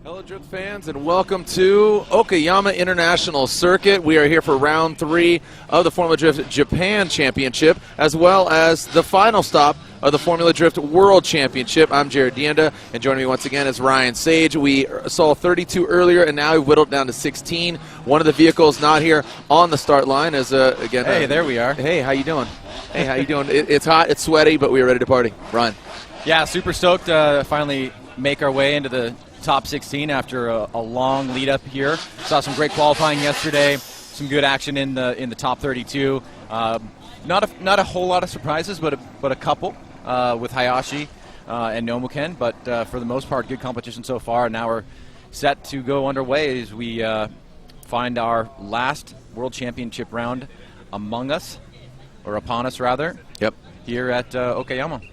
Hello, Drift fans, and welcome to Okayama International Circuit. We are here for round 3 of the Formula Drift Japan Championship, as well as the final stop of the Formula Drift World Championship. I'm Jared Dienda, and joining me once again is Ryan Sage. We saw 32 earlier, and now we've whittled down to 16. One of the vehicles not here on the start line is, again... Hey, there we are. Hey, how you doing? Hey, how you doing? It's hot, it's sweaty, but we are ready to party. Ryan. Yeah, super stoked to finally make our way into the top 16 after a long lead up here. Saw some great qualifying yesterday, some good action in the top 32. Not a whole lot of surprises, but a couple with Hayashi and Nomuken, but for the most part, good competition so far. Now we're set to go underway as we find our last World Championship round among us, or upon us rather. Yep. Here at Okayama.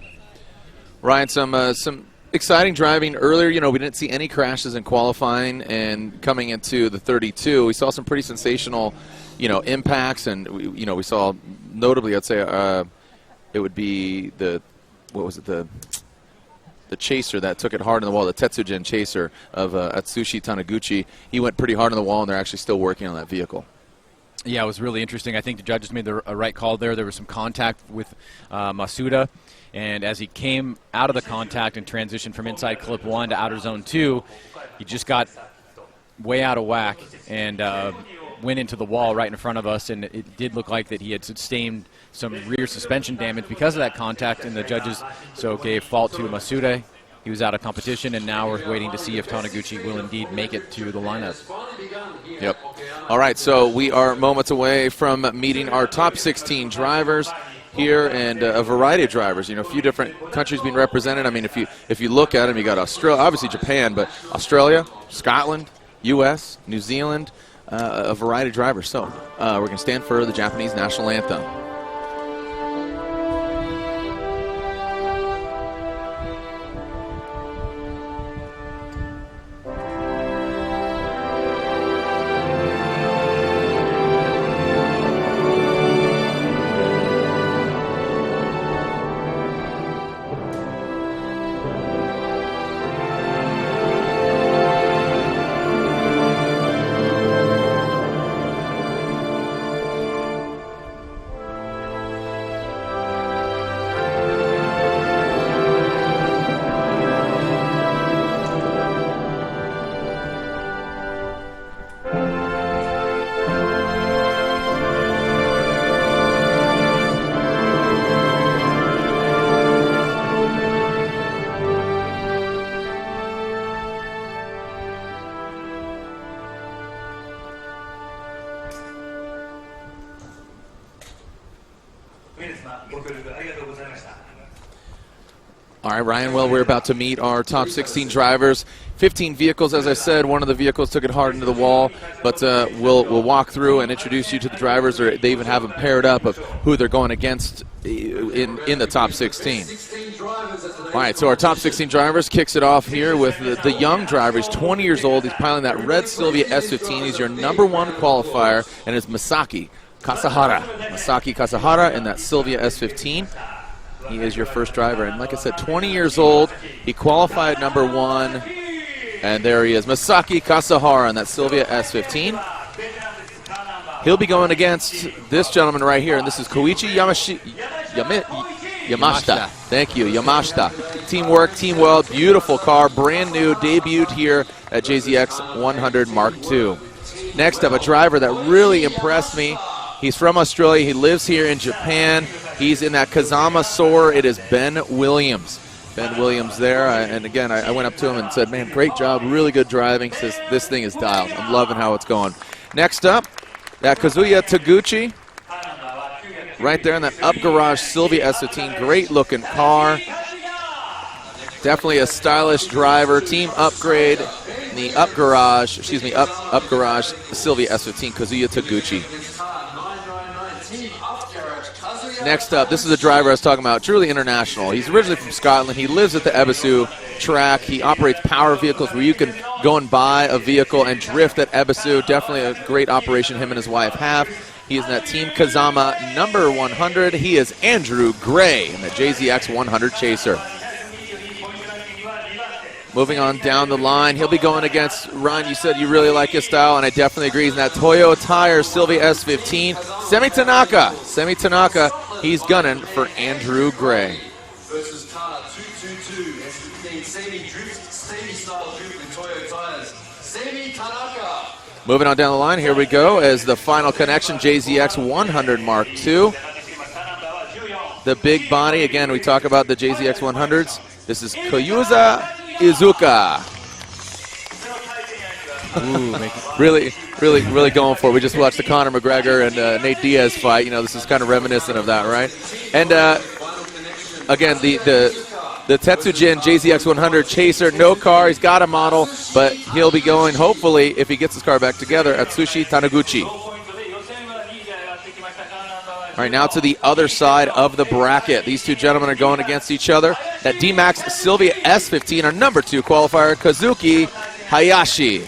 Ryan, some exciting driving earlier. You know, we didn't see any crashes in qualifying, and coming into the 32, we saw some pretty sensational, impacts, and we saw notably, I'd say, it would be the chaser that took it hard on the wall, the Tetsujin chaser of Atsushi Tanaguchi. He went pretty hard on the wall, and they're actually still working on that vehicle. Yeah, it was really interesting. I think the judges made the right call there. There was some contact with Masuda. And as he came out of the contact and transitioned from inside clip 1 to outer zone 2, he just got way out of whack and went into the wall right in front of us. And it did look like that he had sustained some rear suspension damage because of that contact, and the judges so gave fault to Masuda. He was out of competition, and now we're waiting to see if Tanaguchi will indeed make it to the lineup. Yep. All right, so we are moments away from meeting our top 16 drivers here, and a variety of drivers. A few different countries being represented. I mean, if you look at them, you got Australia, obviously Japan, but Australia, Scotland, U.S., New Zealand, a variety of drivers. So we're going to stand for the Japanese national anthem. All right, Ryan, well, we're about to meet our top 16 drivers. 15 vehicles, as I said. One of the vehicles took it hard into the wall, but we'll walk through and introduce you to the drivers, or they even have them paired up of who they're going against in the top 16. All right, so our top 16 drivers kicks it off here with the young driver. He's 20 years old. He's piloting that red Sylvia S15. He's your #1 qualifier, and it's Masaki Kasahara. Masaki Kasahara in that Sylvia S15. He is your first driver, and like I said, 20 years old. He qualified #1, and there he is, Masaki Kasahara in that Sylvia S15. He'll be going against this gentleman right here, and this is Koichi Yamashta. Thank you, Yamashta. Teamwork, team well, beautiful car, brand new, debuted here at JZX 100 Mark II. Next up, a driver that really impressed me. He's from Australia. He lives here in Japan. He's in that Kazama Soar. It is Ben Williams. Ben Williams there. And again, I went up to him and said, man, great job. Really good driving. Says, this thing is dialed. I'm loving how it's going. Next up, that Kazuya Taguchi. Right there in that Up Garage Sylvia S15. Great looking car. Definitely a stylish driver. Team upgrade. The Up Garage Sylvia S15. Kazuya Taguchi. Next up, this is a driver I was talking about, truly international. He's originally from Scotland. He lives at the Ebisu track. He operates power vehicles where you can go and buy a vehicle and drift at Ebisu. Definitely a great operation him and his wife have. He is in that Team Kazama #100. He is Andrew Gray in the JZX 100 Chaser. Moving on down the line, he'll be going against Ryan. You said you really like his style, and I definitely agree. In that Toyo Tire Sylvia S15, Semi Tanaka, he's gunning for Andrew Gray. Versus car 222 S15 semi-style drift with Toyo tires. Semi Tanaka. Moving on down the line, here we go as the final connection, JZX 100 Mark II. The big body, again, we talk about the JZX 100s. This is Koyuza Izuka. Ooh, really going for it. We just watched the Conor McGregor and Nate Diaz fight. You know, this is kind of reminiscent of that, right? And again, the Tetsujin JZX 100 Chaser, no car. He's got a model, but he'll be going, hopefully, if he gets his car back together, Atsushi Tanaguchi. All right, now to the other side of the bracket. These two gentlemen are going against each other. That D-Max Sylvia S15, our number 2 qualifier, Kazuki Hayashi.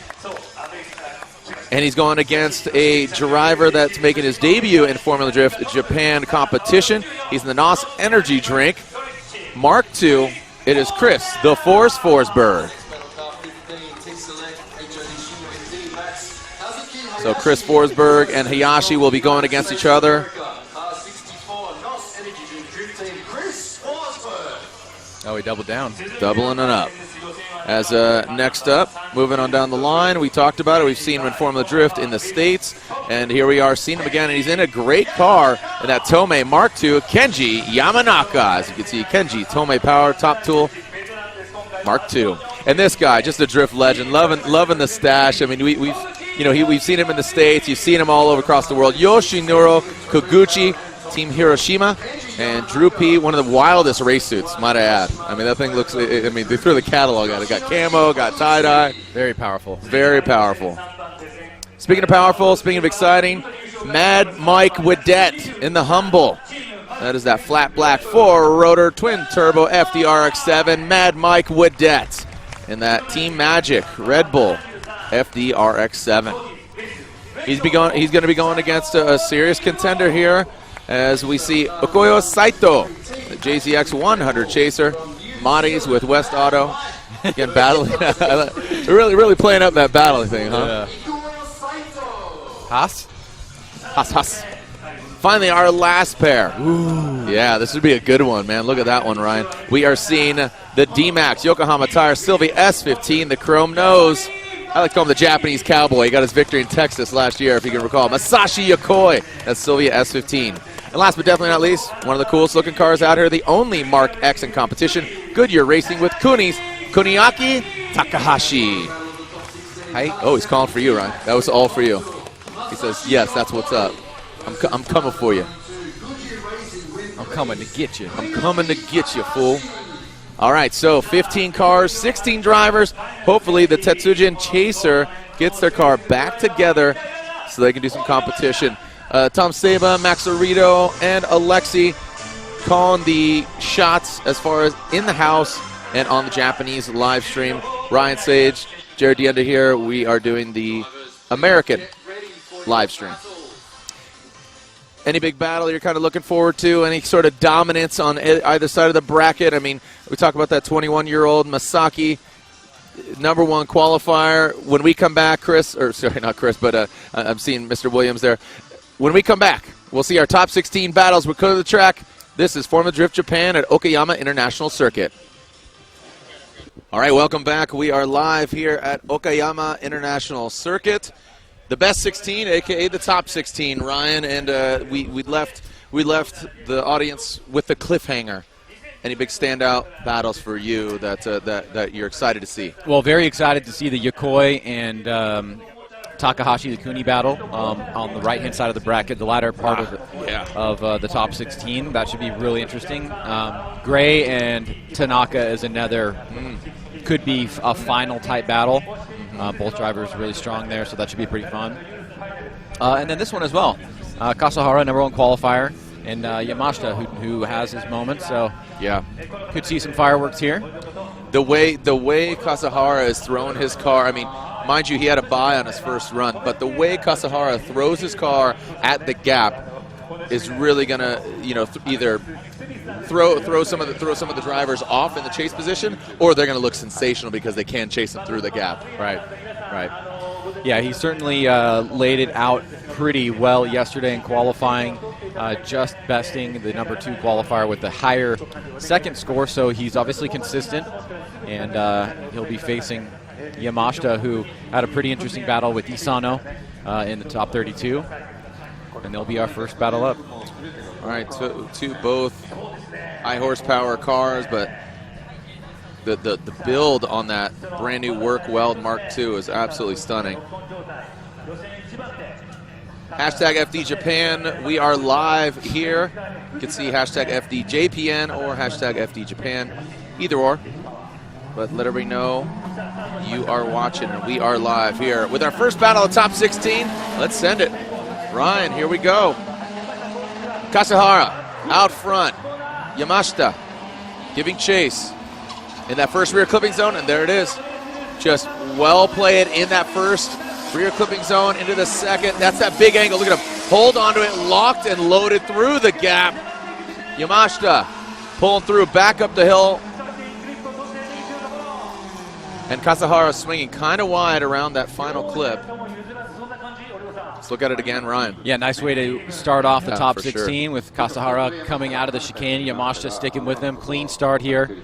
And he's going against a driver that's making his debut in Formula Drift Japan competition. He's in the NOS Energy Drink Mark II. It is Chris, the Force Forsberg. So Chris Forsberg and Hayashi will be going against each other. Oh, he doubled down. Doubling it up. As next up, moving on down the line, we talked about it. We've seen him in Formula Drift in the States, and here we are seeing him again, and he's in a great car in that Tomei Mark II, Kenji Yamanaka. As you can see, Kenji, Tomei Power, Top Tool, Mark II. And this guy, just a drift legend, loving the stash. I mean, we've seen him in the States. You've seen him all over across the world. Yoshinoro Kaguchi, Team Hiroshima, and Drew P., one of the wildest race suits, might I add. I mean, that thing looks, I mean, they threw the catalog at it. Got camo, got tie-dye. Very powerful. Very powerful. Speaking of powerful, speaking of exciting, Mad Mike Wedette in the Humble. That is that flat black 4-rotor twin-turbo FDRX7, Mad Mike Wedette in that Team Magic Red Bull FDRX7. He's going to be going against a serious contender here, as we see Okoyo Saitto, the JZX 100 Chaser, Maris with West Auto, again battling. really playing up that battling thing, huh? Yeah. Haas. Finally, our last pair. Ooh. Yeah, this would be a good one, man. Look at that one, Ryan. We are seeing the D-Max Yokohama Tire Sylvia S15, the chrome nose. I like to call him the Japanese cowboy. He got his victory in Texas last year, if you can recall. Masashi Yakoy, that's Sylvia S15. And last but definitely not least, one of the coolest looking cars out here, the only Mark X in competition, Goodyear Racing with Kuni's Kuniaki Takahashi. Oh, he's calling for you, Ryan. That was all for you. He says, yes, that's what's up. I'm coming for you. I'm coming to get you. I'm coming to get you, fool. All right, so 15 cars, 16 drivers. Hopefully the Tetsujin Chaser gets their car back together so they can do some competition. Tom Seba, Max Arito, and Alexi calling the shots as far as in the house and on the Japanese live stream. Ryan Sage, Jared Dienda here. We are doing the American live stream. Any big battle you're kind of looking forward to? Any sort of dominance on either side of the bracket? I mean, we talk about that 21-year-old Masaki, number 1 qualifier. When we come back, Chris, or sorry, not Chris, but I'm seeing Mr. Williams there. When we come back, we'll see our top 16 battles. We'll go to the track. This is Formula Drift Japan at Okayama International Circuit. All right, welcome back. We are live here at Okayama International Circuit. The best 16, a.k.a. the top 16, Ryan, and we left the audience with the cliffhanger. Any big standout battles for you that you're excited to see? Well, very excited to see the Yakoy and Takahashi, the Kuni battle on the right-hand side of the bracket, the latter part of the top 16. That should be really interesting. Gray and Tanaka is another, could be a final-type battle. Both drivers really strong there, so that should be pretty fun. And then this one as well. Kasahara, number 1 qualifier, and Yamashta, who has his moments. So yeah, could see some fireworks here. The way Kasahara has thrown his car, I mean, mind you, he had a bye on his first run, but the way Kasahara throws his car at the gap is really going to, either throw some of the drivers off in the chase position, or they're going to look sensational because they can chase them through the gap. Right. Yeah, he certainly laid it out pretty well yesterday in qualifying, just besting the number 2 qualifier with the higher second score, so he's obviously consistent, and he'll be facing Yamashta, who had a pretty interesting battle with Isano in the top 32, and they'll be our first battle up. All right, two both high horsepower cars, but the build on that brand new Work Weld Mark II is absolutely stunning. Hashtag FD Japan, we are live here. You can see hashtag FDJPN or hashtag FD Japan, either or. But let everybody know you are watching and we are live here with our first battle of top 16. Let's send it. Ryan, here we go. Kasahara out front. Yamashta giving chase in that first rear clipping zone, and there it is. Just well played in that first rear clipping zone into the second. That's that big angle. Look at him hold onto it, locked and loaded through the gap. Yamashta pulling through, back up the hill. And Kasahara swinging kind of wide around that final clip. Let's look at it again, Ryan. Yeah, nice way to start off the top 16 sure. with Kasahara coming out of the chicane. Yamashta sticking with him. Clean start here.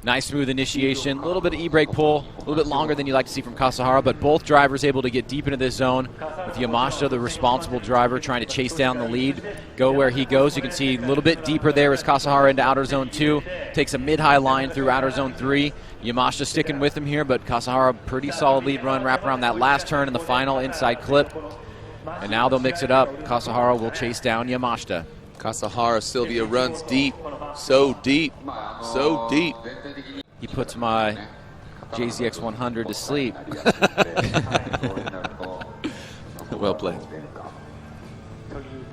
Nice smooth initiation. A little bit of e-brake pull. A little bit longer than you like to see from Kasahara, but both drivers able to get deep into this zone. With Yamashta, the responsible driver, trying to chase down the lead, go where he goes. You can see a little bit deeper there as Kasahara into outer zone 2. Takes a mid-high line through outer zone 3. Yamashta sticking with him here, but Kasahara pretty solid lead run, wrap around that last turn in the final inside clip. And now they'll mix it up. Kasahara will chase down Yamashta. Kasahara, Sylvia runs deep, so deep, so deep. He puts my JZX 100 to sleep. Well played.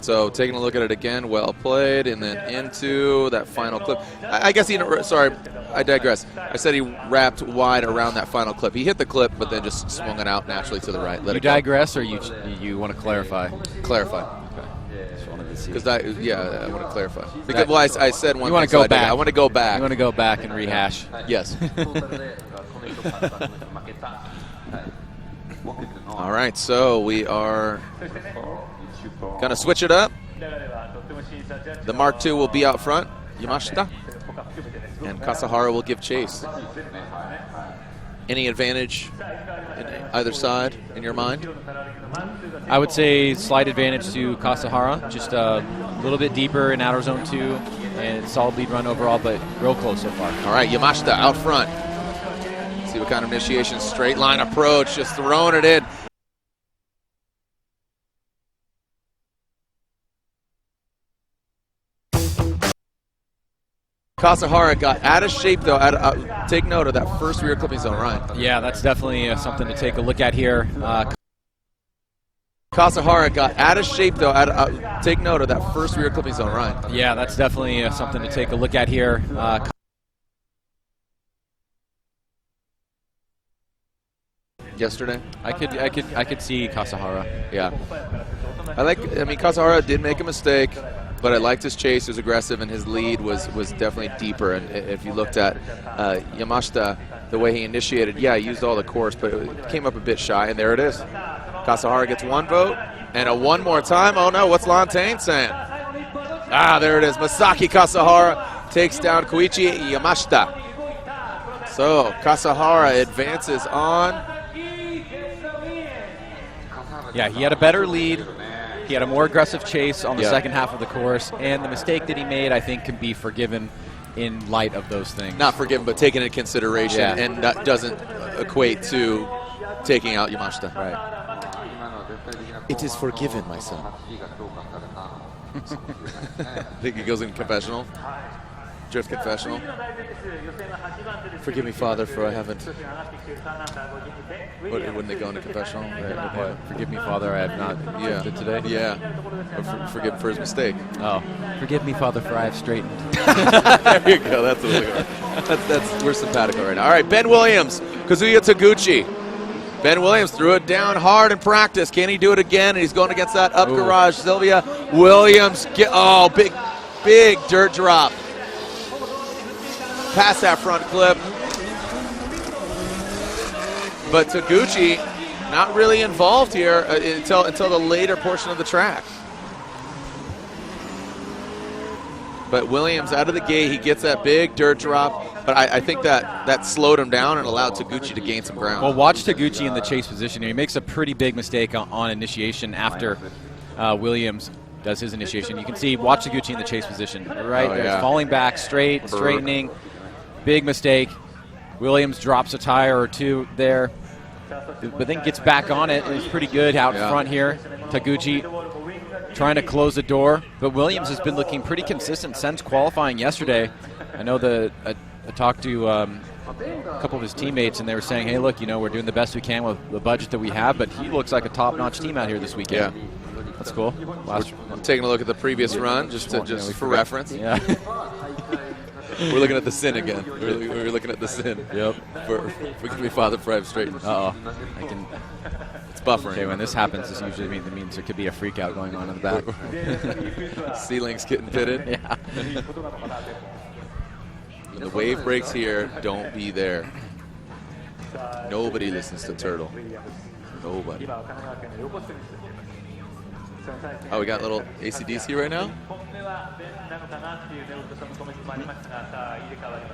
So taking a look at it again, well played, and then into that final clip. I guess sorry, I digress. I said he wrapped wide around that final clip. He hit the clip, but then just swung it out naturally to the right. You digress, or you want to clarify? Clarify. Because I want to clarify. Because I said one. You want to go back. I want to go back. You want to go back and rehash. Yes. All right, so we are going to switch it up. The Mark II will be out front, Yamashta, and Kasahara will give chase. Any advantage in either side in your mind? I would say slight advantage to Kasahara, just a little bit deeper in outer zone 2, and solid lead run overall, but real close so far. All right, Yamashta out front. See what kind of initiation, straight line approach, just throwing it in. Kasahara got out of shape, though. Take note of that first rear clipping zone, Ryan. Yeah, that's definitely something to take a look at here. Kasahara got out of shape, though. Take note of that first rear clipping zone, Ryan. Yeah, that's definitely something to take a look at here. Yesterday, I could see Kasahara. Yeah, Kasahara did make a mistake, but I liked his chase. He was aggressive, and his lead was definitely deeper. And if you looked at Yamashta, the way he initiated, he used all the course, but it came up a bit shy, and there it is. Kasahara gets one vote, and a one more time. Oh no, what's Lantain saying? There it is. Masaki Kasahara takes down Koichi Yamashta. So Kasahara advances on. Yeah, he had a better lead. He had a more aggressive chase on the second half of the course, and the mistake that he made, I think, can be forgiven in light of those things. Not forgiven, but taken into consideration, and that doesn't equate to taking out Yamashta. Right. It is forgiven, my son. I think he goes in confessional. Drift confessional. Forgive me, Father, for I haven't. Wouldn't they go into confessional? Forgive me, Father, I have not drifted today. Yeah. Or forgive him for his mistake. Oh. Forgive me, Father, for I have straightened. There you go. That's what we're going. We're simpatico right now. All right, Ben Williams, Kazuya Taguchi. Ben Williams threw it down hard in practice. Can he do it again? And he's going against that up garage. Sylvia Williams. Big big dirt drop. Past that front clip. But Taguchi not really involved here until the later portion of the track. But Williams out of the gate, he gets that big dirt drop. But I think that slowed him down and allowed Taguchi to gain some ground. Well, watch Taguchi in the chase position here. He makes a pretty big mistake on initiation after Williams does his initiation. You can see, watch Taguchi in the chase position. Right there, falling back, straightening. Big mistake. Williams drops a tire or two there, but then gets back on it, and he's pretty good out in front here. Taguchi trying to close the door, but Williams has been looking pretty consistent since qualifying yesterday. I know I talked to a couple of his teammates, and they were saying, hey, look, we're doing the best we can with the budget that we have, but he looks like a top-notch team out here this weekend. Yeah. That's cool. I'm taking a look at the previous run, just for reference. Yeah. We're looking at the sin again. We're looking at the sin. Yep. For we Father Five straight. It's buffering. Okay, when this happens, this usually means there could be a freak out going on in the back. Ceiling's getting pitted. Yeah. When the wave breaks here, don't be there. Nobody listens to Turtle. Nobody. Oh, we got a little AC/DC right now?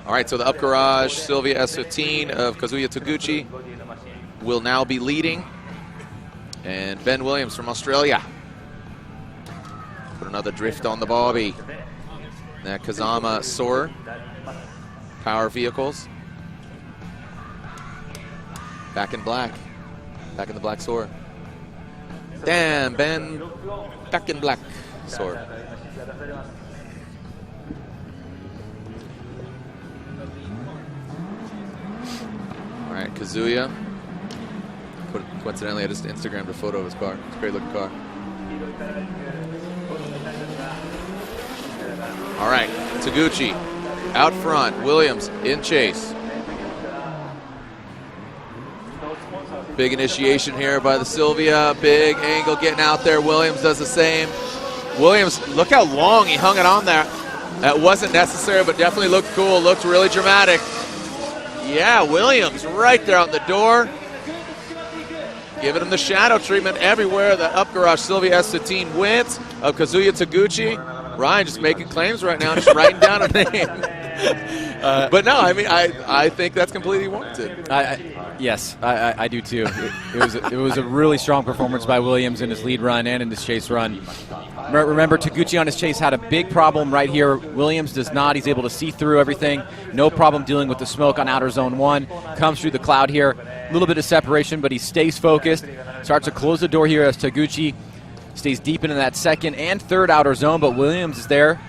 All right, so the up garage Sylvia S15 of Kazuya Taguchi will now be leading. And Ben Williams from Australia. Put another drift on the Bobby. That Kazama Soar. Power vehicles. Back in black. Back in the black Soar. Damn, Ben, back in black. Soar. All right, Kazuya. Coincidentally, I just Instagrammed a photo of his car. It's a great looking car. All right, Taguchi out front. Williams in chase. Big initiation here by the Sylvia. Big angle getting out there. Williams does the same. Williams, look how long he hung it on there. That wasn't necessary, but definitely looked cool. Looked really dramatic. Yeah, Williams right there on the door. Giving him the shadow treatment everywhere. The up garage Sylvia S15 wins of Kazuya Taguchi. Ryan just making claims right now, just writing down a name. But no, I mean, I think that's completely warranted. Yes, I do too. It was a really strong performance by Williams in his lead run and in his chase run. Remember, Taguchi on his chase had a big problem right here. Williams does not. He's able to see through everything. No problem dealing with the smoke on outer zone 1. Comes through the cloud here. A little bit of separation, but he stays focused. Starts to close the door here as Taguchi stays deep into that second and third outer zone, but Williams is there,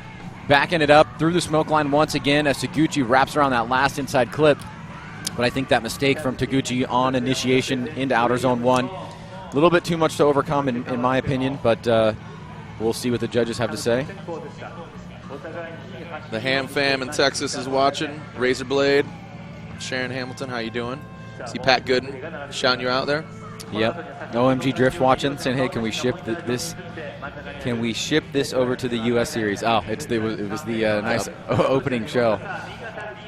backing it up through the smoke line once again as Taguchi wraps around that last inside clip. But I think that mistake from Taguchi on initiation into outer zone 1, a little bit too much to overcome in my opinion, but we'll see what the judges have to say. The Ham Fam in Texas is watching. Razorblade, Sharon Hamilton, how you doing? See Pat Gooden shouting you out there? Yep. OMG Drift watching, saying, hey, can we ship this? Can we ship this over to the U.S. series? Oh, it was the nice opening show.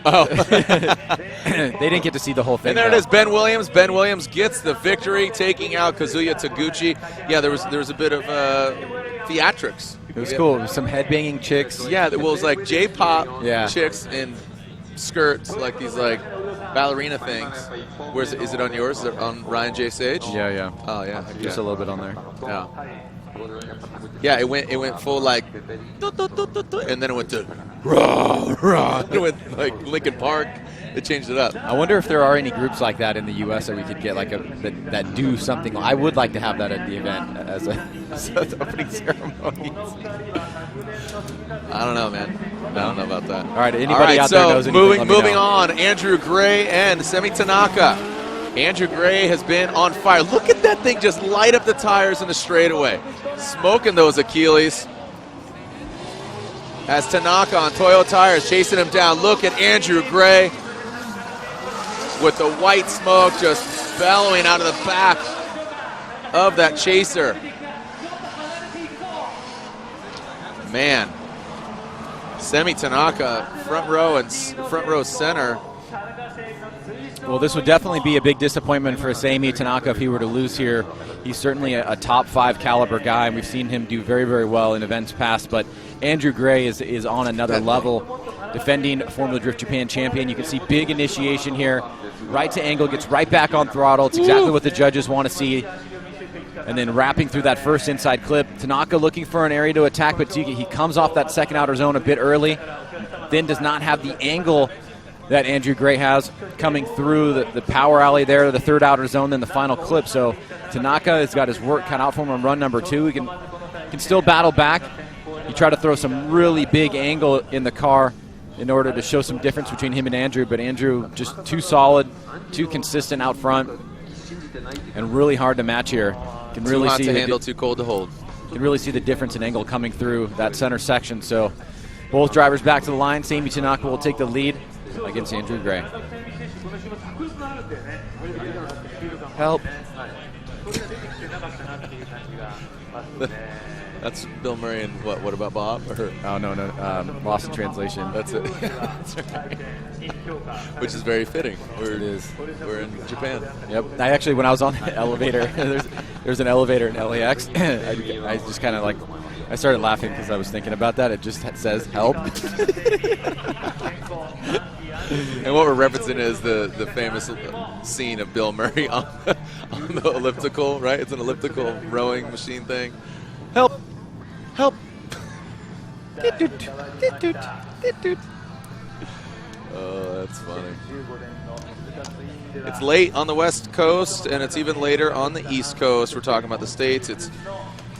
Oh. They didn't get to see the whole thing. And there it is, Ben Williams. Ben Williams gets the victory, taking out Kazuya Taguchi. Yeah, there was a bit of theatrics. It was cool. There was some headbanging chicks. Yeah, it was like J-pop chicks in skirts, like these like ballerina things. Where's it? Is it on yours? Is it on Ryan J. Sage? Yeah. Oh yeah, just a little bit on there. Yeah. Yeah, it went full like, and then it went to rah rah. It went like Linkin Park. They changed it up. I wonder if there are any groups like that in the U.S. that we could get that do something. I would like to have that at the event as an opening ceremony. I don't know, man. I don't know about that. All right, anybody out there knows anything, moving on, Andrew Gray and Semi Tanaka. Andrew Gray has been on fire. Look at that thing just light up the tires in the straightaway. Smoking those Achilles. As Tanaka on Toyo tires chasing him down. Look at Andrew Gray with the white smoke just bellowing out of the back of that chaser. Man, Semi Tanaka, front row center. Well, this would definitely be a big disappointment for Semi Tanaka if he were to lose here. He's certainly a top 5 caliber guy, and we've seen him do very, very well in events past. But Andrew Gray is on another level, defending Formula Drift Japan champion. You can see big initiation here. Right to angle, gets right back on throttle. It's exactly what the judges want to see. And then wrapping through that first inside clip. Tanaka looking for an area to attack, but he comes off that second outer zone a bit early. Then does not have the angle that Andrew Gray has coming through the power alley there, the third outer zone, then the final clip. So Tanaka has got his work cut out for him on run number 2. He can still battle back. He tried to throw some really big angle in the car in order to show some difference between him and Andrew, but Andrew just too solid, too consistent out front, and really hard to match here. Can really too hot see to handle, too cold to hold. Can really see the difference in angle coming through that center section. So both drivers back to the line. Sami Tanaka will take the lead against Andrew Gray. Help. That's Bill Murray and what about Bob? Or? Oh, no, lost in translation. That's it. That's right. Which is very fitting. It is. We're in Japan. Yep. I actually, when I was on the elevator, there's an elevator in LAX. I just kind of I started laughing because I was thinking about that. It just says help. And what we're referencing is the famous scene of Bill Murray on the elliptical, right? It's an elliptical rowing machine thing. Help! Help! Oh, that's funny. It's late on the West Coast, and it's even later on the East Coast. We're talking about the States. If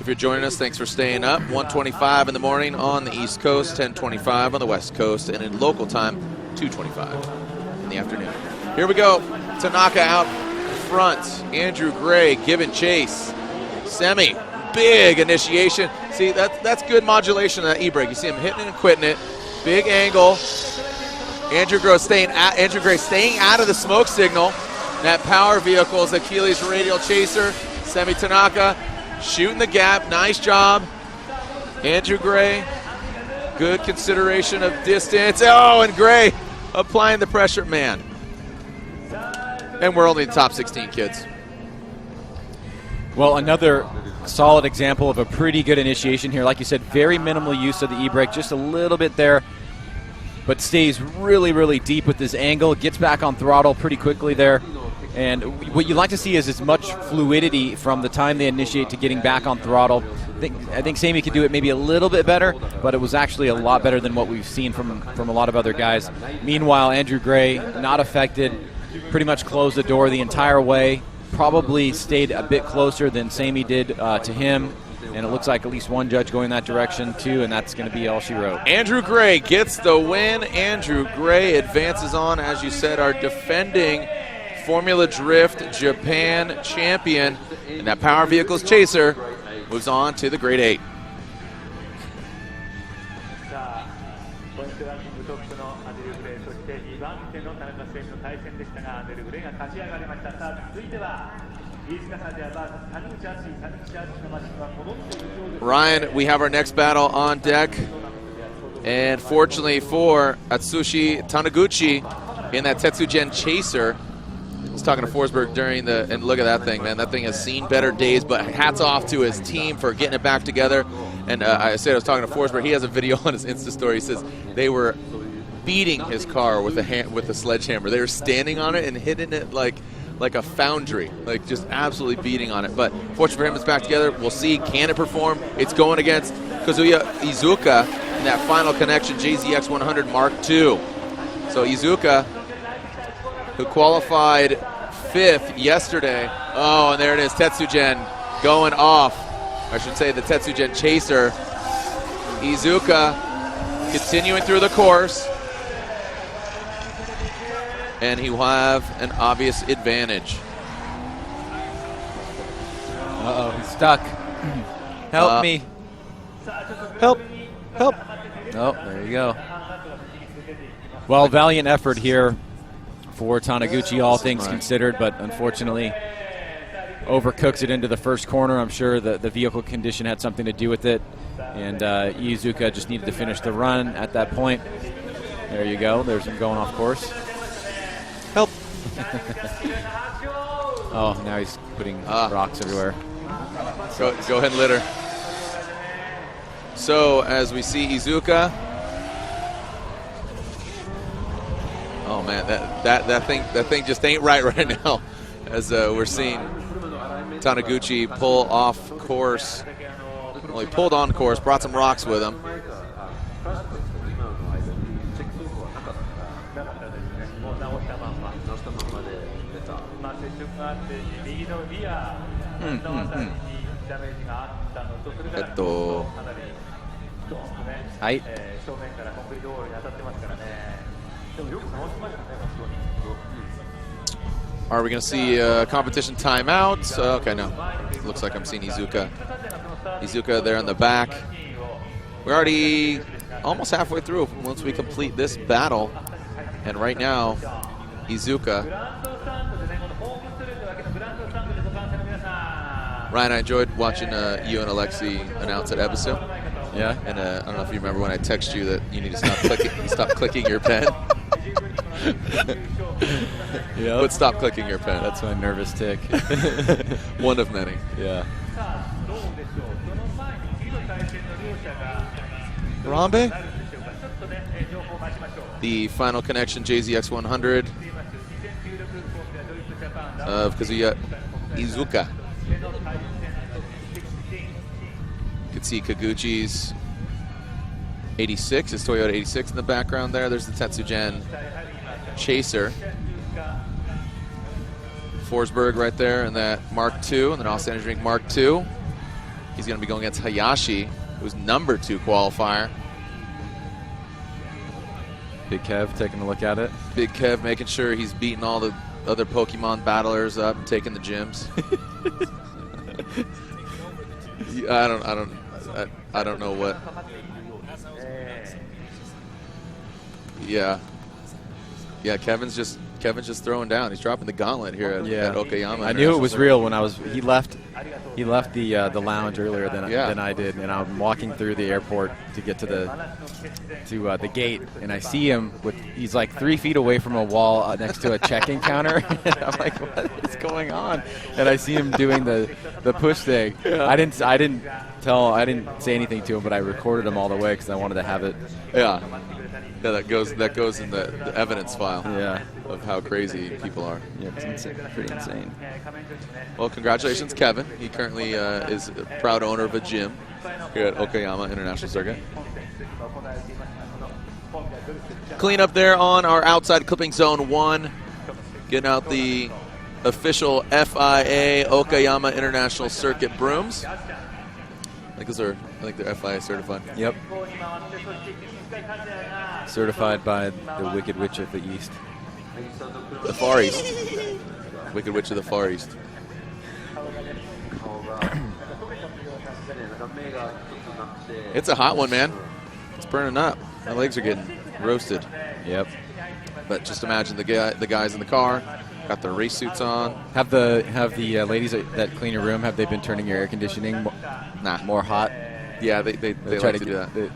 you're joining us, thanks for staying up. 1:25 in the morning on the East Coast, 10:25 on the West Coast, and in local time, 2:25 in the afternoon. Here we go. Tanaka out front. Andrew Gray giving chase. Semi, big initiation. See, that's good modulation of that e-brake. You see him hitting it and quitting it. Big angle. Andrew Gray staying out of the smoke signal. That power vehicle is Achilles radial chaser. Semi Tanaka shooting the gap. Nice job. Andrew Gray, good consideration of distance. Oh, and Gray applying the pressure, man. And we're only the top 16 kids. Well, another solid example of a pretty good initiation here. Like you said, very minimal use of the e-brake, just a little bit there, but stays really, really deep with this angle. Gets back on throttle pretty quickly there. And what you like to see is as much fluidity from the time they initiate to getting back on throttle. I think Sami could do it maybe a little bit better, but it was actually a lot better than what we've seen from a lot of other guys. Meanwhile, Andrew Gray, not affected, pretty much closed the door the entire way. Probably stayed a bit closer than Sami did to him, and it looks like at least one judge going that direction too, and that's going to be all she wrote. Andrew Gray gets the win. Andrew Gray advances on, as you said, our defending Formula Drift Japan champion, and that Power Vehicles chaser moves on to the Grade 8. Ryan, we have our next battle on deck, and fortunately for Atsushi Tanaguchi in that Tetsugen Chaser, I was talking to Forsberg during and look at that thing, man. That thing has seen better days, but hats off to his team for getting it back together. And I was talking to Forsberg. He has a video on his Insta story. He says they were beating his car with a sledgehammer. They were standing on it and hitting it like a foundry, like just absolutely beating on it. But fortunately for him, it's back together. We'll see, can it perform? It's going against Kazuya Iizuka in that final connection, JZX 100 Mark II. So Iizuka, who qualified 5th yesterday. Oh, and there it is, Tetsugen going off. I should say the Tetsugen Chaser. Iizuka continuing through the course. And he will have an obvious advantage. Uh-oh, he's stuck. Help me. Help. Help. Oh, there you go. Well, valiant effort here for Tanaguchi, all things considered, but unfortunately overcooks it into the first corner. I'm sure the vehicle condition had something to do with it, and Isizuka just needed to finish the run at that point. There you go. There's him going off course. Help. Oh, now he's putting rocks everywhere. Go ahead and litter. So as we see Izuka. Oh man, that thing just ain't right now. As we're seeing Tanaguchi pull off course. Well, he pulled on course, brought some rocks with him. Are we going to see a competition timeout? Okay, no. Looks like I'm seeing Izuka. Izuka there in the back. We're already almost halfway through once we complete this battle. And right now, Izuka. Ryan, I enjoyed watching you and Alexi announce that episode. Yeah. And I don't know if you remember when I texted you that you need to stop clicking your pen. Yeah. But stop clicking your pen. That's my nervous tick. One of many. Yeah. Harambe? The final connection, JZX 100 of Kazuya Izuka. You can see Kaguchi's 86, his Toyota 86 in the background there. There's the Tetsugen Chaser. Forsberg right there in that Mark II, and then Los Angeles Drink Mark II. He's going to be going against Hayashi, who's number 2 qualifier. Big Kev taking a look at it. Big Kev making sure he's beating all the other Pokemon battlers up and taking the gyms. I don't know what. Yeah. Kevin's just throwing down. He's dropping the gauntlet here at Okayama. I knew it was real when he left the lounge earlier than I did, and I'm walking through the airport to get to the gate, and I see him he's like 3 feet away from a wall next to a check-in counter, and I'm like, what is going on? And I see him doing the push thing. Yeah. I didn't say anything to him, but I recorded him all the way because I wanted to have it. Yeah, that goes in the evidence file. Yeah. Of how crazy people are. Yeah, it's pretty insane. Well, congratulations, Kevin. He currently is a proud owner of a gym here at Okayama International Circuit. Clean up there on our outside clipping zone 1. Getting out the official FIA Okayama International Circuit brooms. I think they're FIA certified. Yep. Certified by the Wicked Witch of the East. The Far East. Wicked Witch of the Far East. It's a hot one, man. It's burning up. My legs are getting roasted. Yep. But just imagine the guys in the car got their race suits on. Have the ladies that clean your room, have they been turning your air conditioning more hot? Yeah, they like to do that.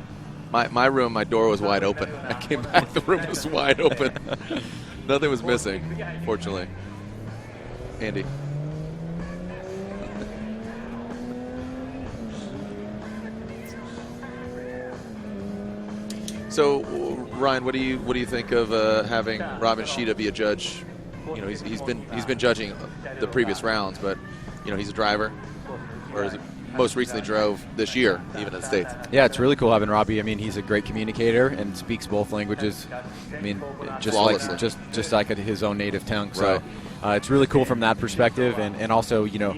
My room, my door was wide open. I came back, the room was wide open. Nothing was missing, fortunately. Andy. So, Ryan, what do you think of having Robin Shida be a judge? You know, he's been judging the previous rounds, but you know he's a driver, or most recently drove this year, even in the States. Yeah, it's really cool having Robbie. I mean, he's a great communicator and speaks both languages. I mean, just like his own native tongue. So it's really cool from that perspective. And also, you know,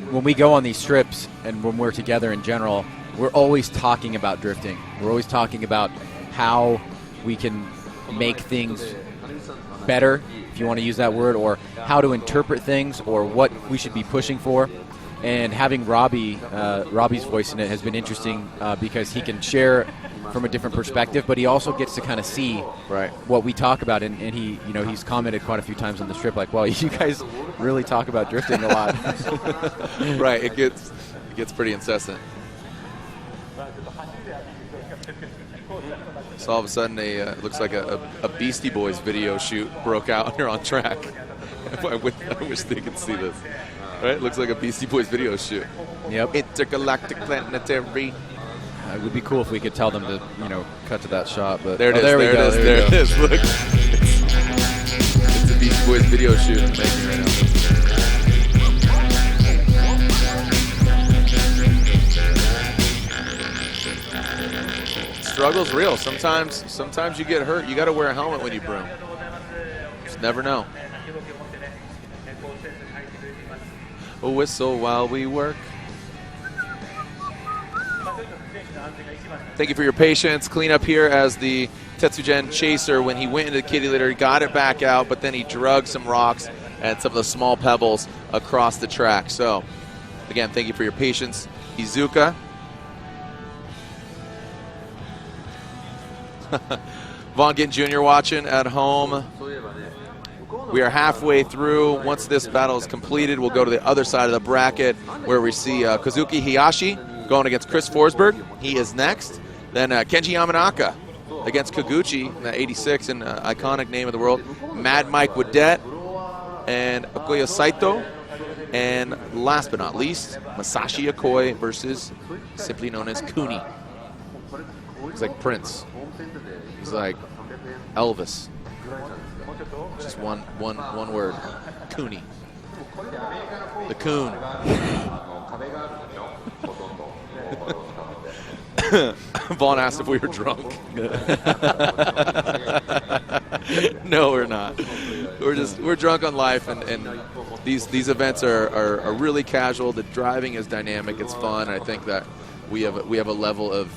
when we go on these strips and when we're together in general, we're always talking about drifting. We're always talking about how we can make things better, if you want to use that word, or how to interpret things, or what we should be pushing for. And having Robbie's voice in it has been interesting because he can share from a different perspective, but he also gets to kind of see Right. what we talk about, and he, you know, he's commented quite a few times on the strip, like, well, you guys really talk about drifting a lot. Right. It gets pretty incessant. So all of a sudden, it looks like a Beastie Boys video shoot broke out here on track. I wish they could see this. Right? Looks like a Beastie Boys video shoot. Yep. Intergalactic planetary. It would be cool if we could tell them to, you know, cut to that shot. But There it is. There we go. There it is. Look. It's a Beastie Boys video shoot in the making right now. Struggle's real. Sometimes you get hurt. You got to wear a helmet when you broom. Just never know. A whistle while we work. Thank you for your patience. Clean up here as the Tetsugen chaser, when he went into the kitty litter, he got it back out, but then he drugged some rocks and some of the small pebbles across the track. So, again, thank you for your patience. Izuka. Vaughn Ginn Jr. watching at home. We are halfway through. Once this battle is completed, we'll go to the other side of the bracket where we see Kazuki Hayashi going against Chris Forsberg. He is next. Then Kenji Yamanaka against Kaguchi, that 86 and iconic name of the world. Mad Mike Wadette and Okoya Saitto. And last but not least, Masashi Yakoy versus simply known as Kuni. He's like Prince. He's like Elvis. Just one word. Kuni. The Coon. Vaughn asked if we were drunk. No, we're not. We're drunk on life, and these events are really casual. The driving is dynamic. It's fun. I think that we have a level of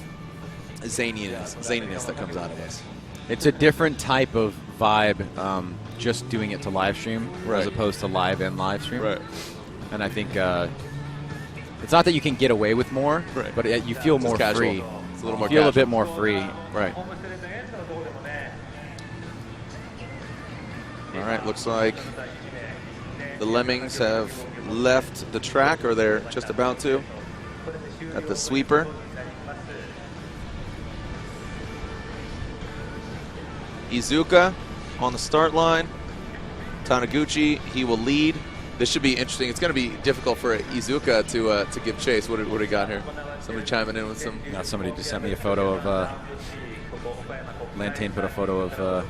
zaniness that comes out of us. It's a different type of vibe, just doing it to live stream Right. as opposed to live and live stream. Right. And I think it's not that you can get away with more, Right. but you feel more casual. free. It's a little more You feel casual. a bit more free. Right. All right, looks like the Lemmings have left the track, or they're just about to, at the sweeper. Izuka on the start line. Tanaguchi, he will lead. This should be interesting. It's going to be difficult for Izuka to give chase. What do we got here? Somebody chiming in with some... Now somebody just sent me a photo of... Lantane put a photo of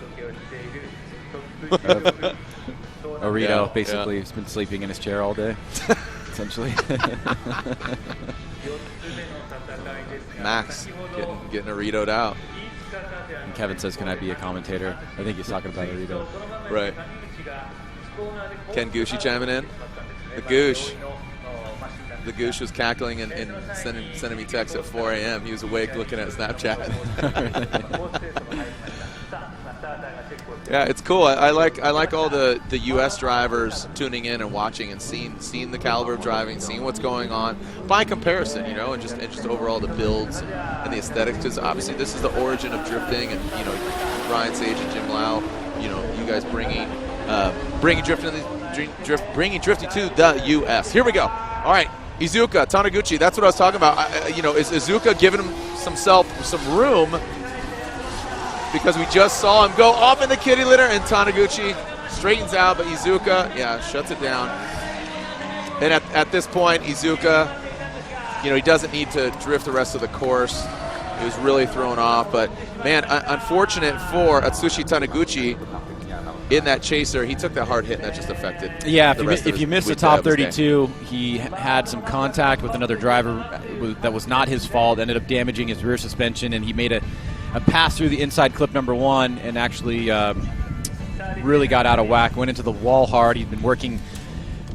Orito, Yeah, basically. yeah. He's been sleeping in his chair all day, essentially. Max getting Orito'd out. And Kevin says, can I be a commentator? I think he's talking about Orito. Right. Ken Gushi chiming in. The Goosh. The Goosh was cackling and sending me texts at 4 a.m. He was awake looking at Snapchat. Yeah, it's cool. I like all the U.S. drivers tuning in and watching and seeing the caliber of driving, seeing what's going on by comparison, you know, and just overall the builds and the aesthetics. Because obviously this is the origin of drifting, and you know, Ryan Sage and Jim Lau, you know, you guys bringing drifting to the U.S. Here we go. All right, Izuka, Tanaguchi. That's what I was talking about. You know, is Izuka giving himself some room? Because we just saw him go off in the kitty litter, and Tanaguchi straightens out, but Izuka, yeah, shuts it down. And at this point, Izuka, you know, he doesn't need to drift the rest of the course. He was really thrown off, but man, unfortunate for Atsushi Tanaguchi in that chaser. He took that hard hit, and that just affected. Yeah, if you missed the top 32, he had some contact with another driver that was not his fault, ended up damaging his rear suspension, and he made a pass through the inside clip number 1 and actually really got out of whack, went into the wall hard. He'd been working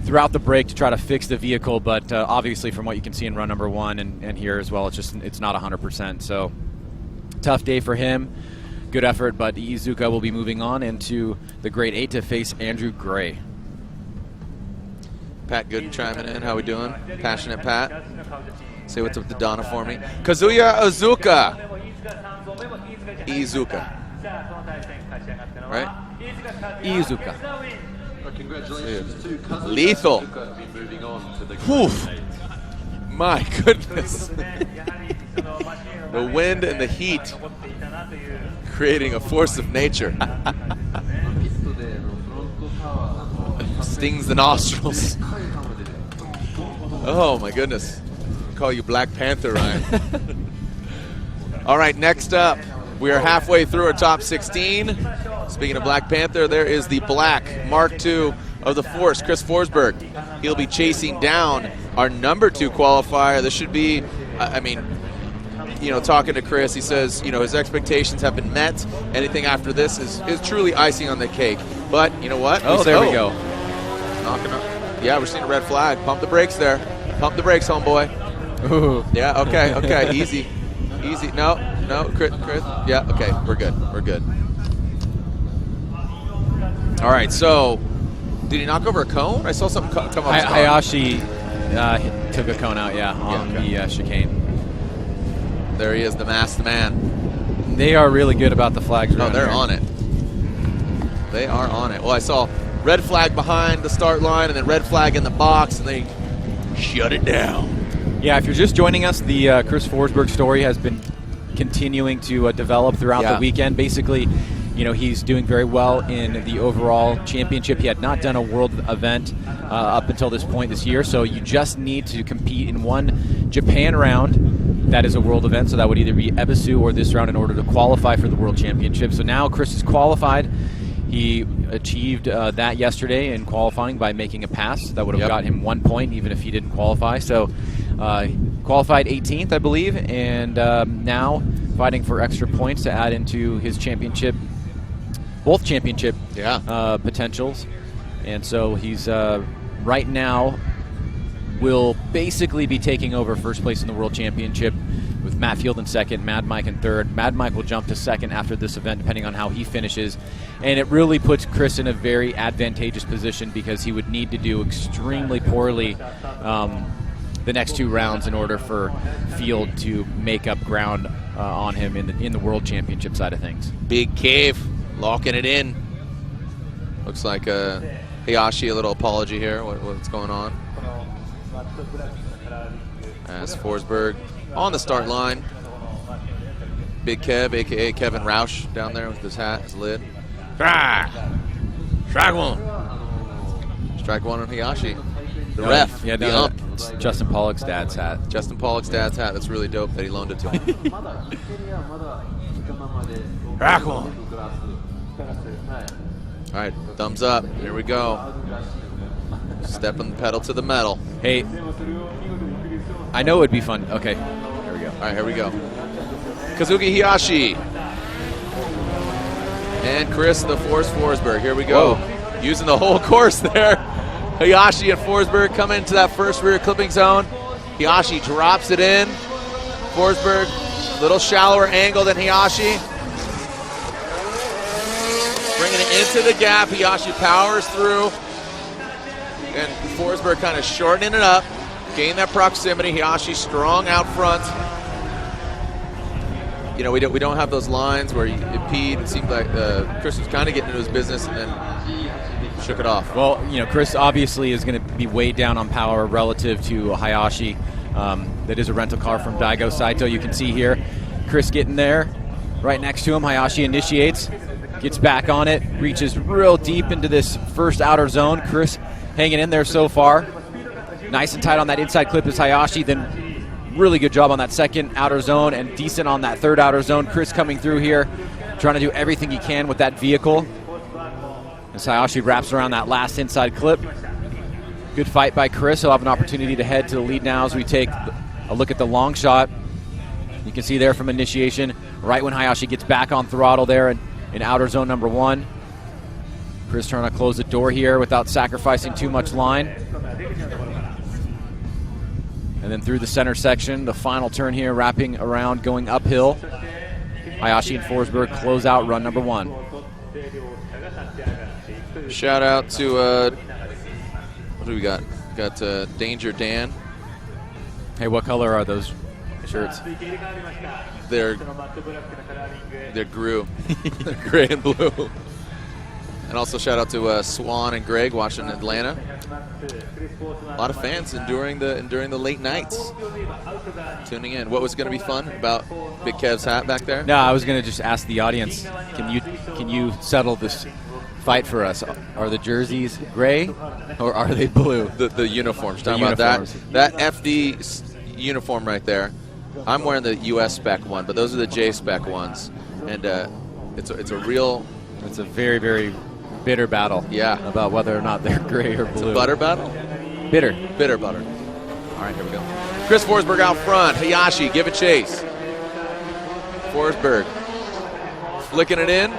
throughout the break to try to fix the vehicle, but obviously from what you can see in run number 1 and here as well, it's not 100%. So tough day for him. Good effort, but Izuka will be moving on into the Grade 8 to face Andrew Gray. Pat Gooden chiming in. How we doing? Passionate Pat. Say what's up to Donna for me. Kazuya Izuka. Izuka. Right? Iizuka. Congratulations to Kazuya Lethal. Iizuka, moving on to the Whew. My goodness. The wind and the heat creating a force of nature. Stings the nostrils. Oh my goodness. Call you Black Panther, Ryan. All right, next up, we are halfway through our top 16. Speaking of Black Panther, there is the Black Mark II of the Force, Chris Forsberg. He'll be chasing down our number 2 qualifier. This should be, I mean, you know, talking to Chris, he says, you know, his expectations have been met. Anything after this is truly icing on the cake. But you know what? Oh, there we go. Knocking up. Yeah, we're seeing a red flag. Pump the brakes there. Pump the brakes, homeboy. Ooh. Yeah, okay, okay, easy. Easy. No, Chris. Yeah, okay, we're good. We're good. All right, so did he knock over a cone? I saw something come up. Hayashi took a cone out, on the chicane. There he is, the masked man. They are really good about the flags. Oh, they're on it. They are on it. Well, I saw red flag behind the start line and then red flag in the box, and they shut it down. Yeah, if you're just joining us, the Chris Forsberg story has been continuing to develop throughout the weekend. Basically, you know, he's doing very well in the overall championship. He had not done a world event up until this point this year, so you just need to compete in one Japan round. That is a world event, so that would either be Ebisu or this round in order to qualify for the world championship. So now Chris is qualified. He achieved that yesterday in qualifying by making a pass. That would have got him 1 point even if he didn't qualify. So qualified 18th, I believe, and now fighting for extra points to add into his championship, both championship potentials. And so he's right now will basically be taking over first place in the World Championship with Matt Field in second, Mad Mike in third. Mad Mike will jump to second after this event, depending on how he finishes. And it really puts Chris in a very advantageous position because he would need to do extremely poorly the next 2 rounds in order for Field to make up ground on him in the World Championship side of things. Big cave, locking it in. Looks like Hayashi, a little apology here. What's going on? As Forsberg on the start line. Big Kev, a.k.a. Kevin Roush, down there with his hat, his lid. Strike one. Strike one on Hayashi. The ref, the ump. It's Justin Pollock's dad's hat. Justin Pollock's dad's hat. That's really dope that he loaned it to him. Strike one. All right, thumbs up. Here we go. Stepping the pedal to the metal. Hey, I know it would be fun. Okay, here we go. All right, here we go. Kazuki Hayashi. And Chris the Force Forsberg. Here we go. Whoa. Using the whole course there. Hayashi and Forsberg come into that first rear clipping zone. Hayashi drops it in. Forsberg, a little shallower angle than Hayashi. Bringing it into the gap. Hayashi powers through. And Forsberg kind of shortening it up. Gain that proximity. Hayashi strong out front. You know, we don't have those lines where you impede. It seemed like Chris was kind of getting into his business and then shook it off. Well, you know, Chris obviously is going to be weighed down on power relative to Hayashi. That is a rental car from Daigo Saitto. You can see here, Chris getting there. Right next to him, Hayashi initiates, gets back on it, reaches real deep into this first outer zone. Chris hanging in there so far. Nice and tight on that inside clip is Hayashi. Then really good job on that second outer zone and decent on that third outer zone. Chris coming through here, trying to do everything he can with that vehicle. As Hayashi wraps around that last inside clip. Good fight by Chris. He'll have an opportunity to head to the lead now as we take a look at the long shot. You can see there from initiation, right when Hayashi gets back on throttle there in outer zone number 1. Chris trying to close the door here without sacrificing too much line. And then through the center section, the final turn here, wrapping around, going uphill. Hayashi and Forsberg close out run number 1. Shout out to, what do we got? Got Danger Dan. Hey, what color are those shirts. They're gray and blue. And also shout out to Swan and Greg watching in Atlanta. A lot of fans enduring the late nights, tuning in. What was going to be fun about Big Kev's hat back there? No, I was going to just ask the audience, can you settle this fight for us? Are the jerseys gray or are they blue? The uniforms. Talking about that FD uniform right there. I'm wearing the US spec one, but those are the J spec ones, and it's a very, very bitter battle. Yeah. About whether or not they're gray or blue. It's a butter battle. Bitter butter. All right, here we go. Chris Forsberg out front. Hayashi give a chase. Forsberg flicking it in.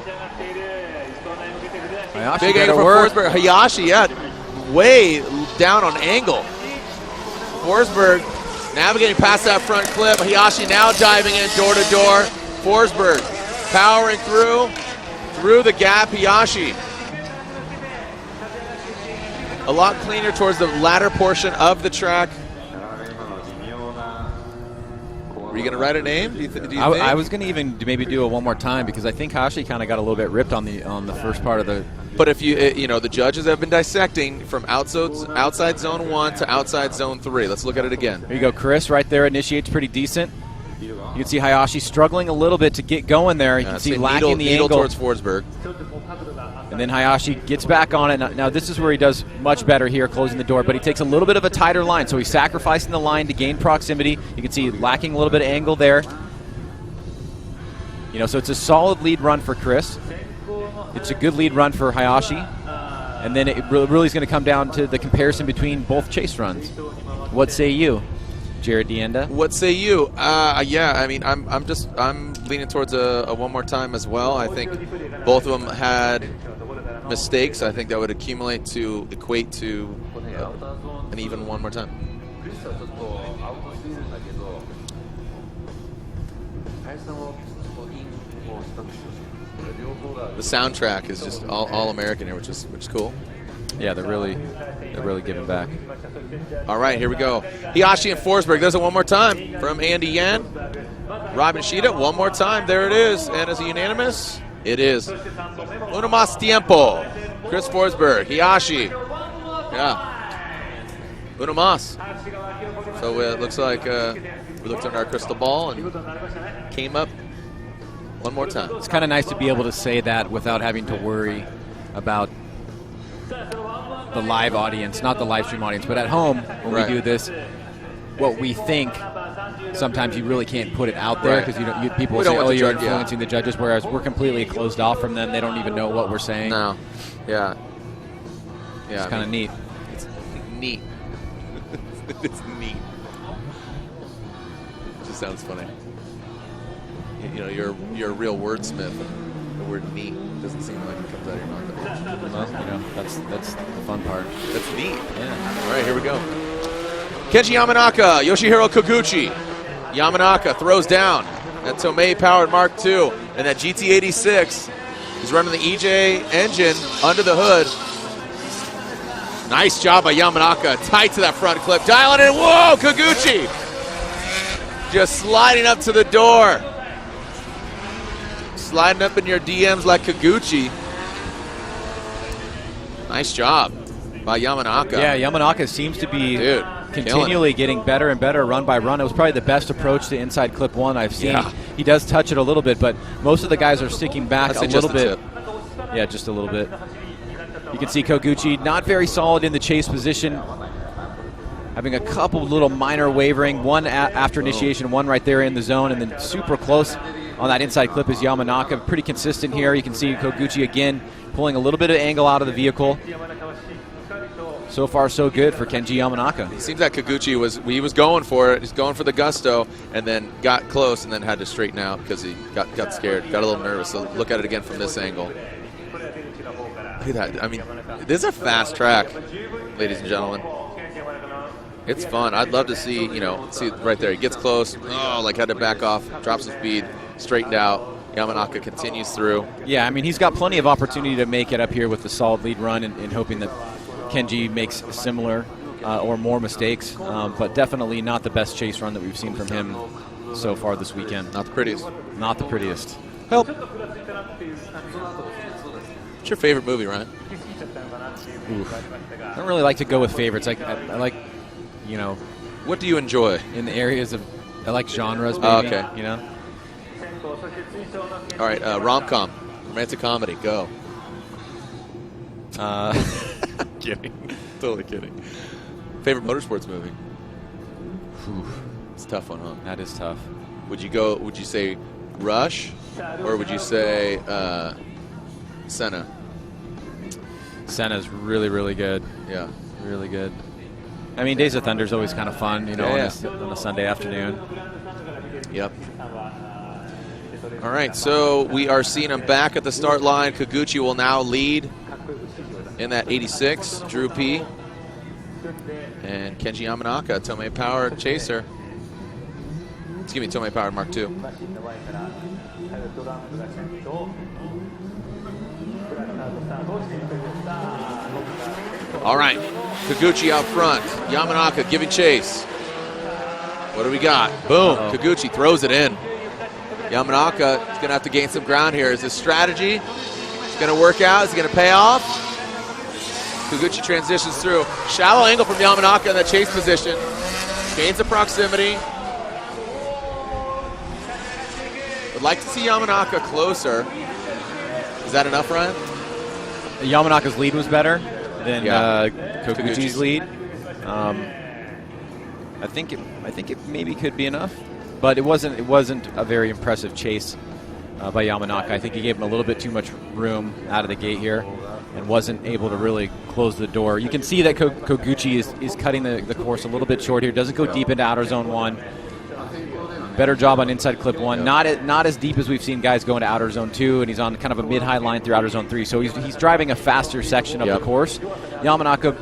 Hayashi Big angle for Forsberg. Hayashi, way down on angle. Forsberg navigating past that front clip. Hayashi now diving in door to door. Forsberg powering through the gap. Hayashi a lot cleaner towards the latter portion of the track. Were you going to write a name? Do you think? I was going to even maybe do it one more time because I think Hayashi kind of got a little bit ripped on the first part of the. But if the judges have been dissecting from outside zone 1 to outside zone 3. Let's look at it again. Here you go, Chris. Right there initiates pretty decent. You can see Hayashi struggling a little bit to get going there. You can see lacking the angle towards Forsberg. And then Hayashi gets back on it. Now this is where he does much better here, closing the door. But he takes a little bit of a tighter line, so he's sacrificing the line to gain proximity. You can see lacking a little bit of angle there. So it's a solid lead run for Chris. It's a good lead run for Hayashi. And then it really is going to come down to the comparison between both chase runs. What say you, Jared Dienda? What say you? Yeah, I mean, I'm leaning towards a one more time as well. I think both of them had mistakes. I think that would equate to an even one more time. The soundtrack is just all American here, which is cool. Yeah, they're really giving back. All right, here we go. Hayashi and Forsberg does it one more time from Andy Yan. Robin Sheeta, one more time. There it is. And is it unanimous? It is. Uno más tiempo. Chris Forsberg, Hayashi. Yeah. Uno más. So it looks like we looked under our crystal ball and came up one more time. It's kind of nice to be able to say that without having to worry about the live audience, not the live stream audience, but at home when we do this, what we think, sometimes you really can't put it out there because people will say, oh, you're influencing the judges, whereas we're completely closed off from them. They don't even know what we're saying. No. Yeah. It's kind of neat. It's neat. It's neat. It just sounds funny. You're a real wordsmith. The word neat doesn't seem like it comes out of your mouth. Well, that's the fun part. That's neat. Yeah. All right, here we go. Kenji Yamanaka, Yoshihiro Kaguchi. Yamanaka throws down that Tomei-powered Mark II, and that GT86 is running the EJ engine under the hood. Nice job by Yamanaka, tight to that front clip, dialing in. Whoa, Kaguchi! Just sliding up to the door. Sliding up in your DMs like Kaguchi. Nice job by Yamanaka. Yeah, Yamanaka seems to be continually getting better and better run by run. It was probably the best approach to inside clip 1 I've seen. Yeah. He does touch it a little bit, but most of the guys are sticking back a little bit. Yeah, just a little bit. You can see Kaguchi not very solid in the chase position, having a couple little minor wavering, one after initiation, one right there in the zone, and then super close on that inside clip is Yamanaka. Pretty consistent here. You can see Kaguchi again pulling a little bit of angle out of the vehicle. So far, so good for Kenji Yamanaka. It seems like Kaguchi was going for it. He's going for the gusto, and then got close, and then had to straighten out because he got scared, got a little nervous. So look at it again from this angle. Look at that. I mean, this is a fast track, ladies and gentlemen. It's fun. I'd love to see, see right there. He gets close. Oh, had to back off, drops the speed, straightened out. Yamanaka continues through. Yeah, I mean, he's got plenty of opportunity to make it up here with the solid lead run and hoping that Kenji makes similar or more mistakes, but definitely not the best chase run that we've seen from him so far this weekend. Not the prettiest. Not the prettiest. Help. What's your favorite movie, Ryan? I don't really like to go with favorites. I like, you know, What do you enjoy? in the areas of, I like genres maybe, Okay. you know. All right, rom-com, romantic comedy, go. Kidding. Totally kidding. Favorite motorsports movie? It's a tough one, huh? That is tough. Would you say Rush, or would you say Senna? Senna's really, really good. Yeah. Really good. I mean, Days of Thunder is always kind of fun, you know, Yeah, on a Sunday afternoon. Yep. All right, so we are seeing him back at the start line. Kaguchi will now lead in that 86, Drew P. And Kenji Yamanaka, Tomei Power Chaser. Excuse me, Tomei Power Mark II. All right, Kaguchi out front. Yamanaka giving chase. What do we got? Boom, Kaguchi throws it in. Yamanaka is going to have to gain some ground here. Is this strategy going to work out? Is it going to pay off? Kaguchi transitions through. Shallow angle from Yamanaka in that chase position. Gains the proximity. Would like to see Yamanaka closer. Is that enough, Ryan? Yamanaka's lead was better than Yeah. Koguchi's lead. I think it maybe could be enough, but it wasn't a very impressive chase by Yamanaka. I think he gave him a little bit too much room out of the gate here, and wasn't able to really close the door. You can see that Koguchi is cutting the course a little bit short here. Doesn't go deep into outer zone 1. Better job on inside clip 1. Not as deep as we've seen guys go into outer zone 2, and he's on kind of a mid-high line through outer zone 3. So he's driving a faster section of the course. Yamanaka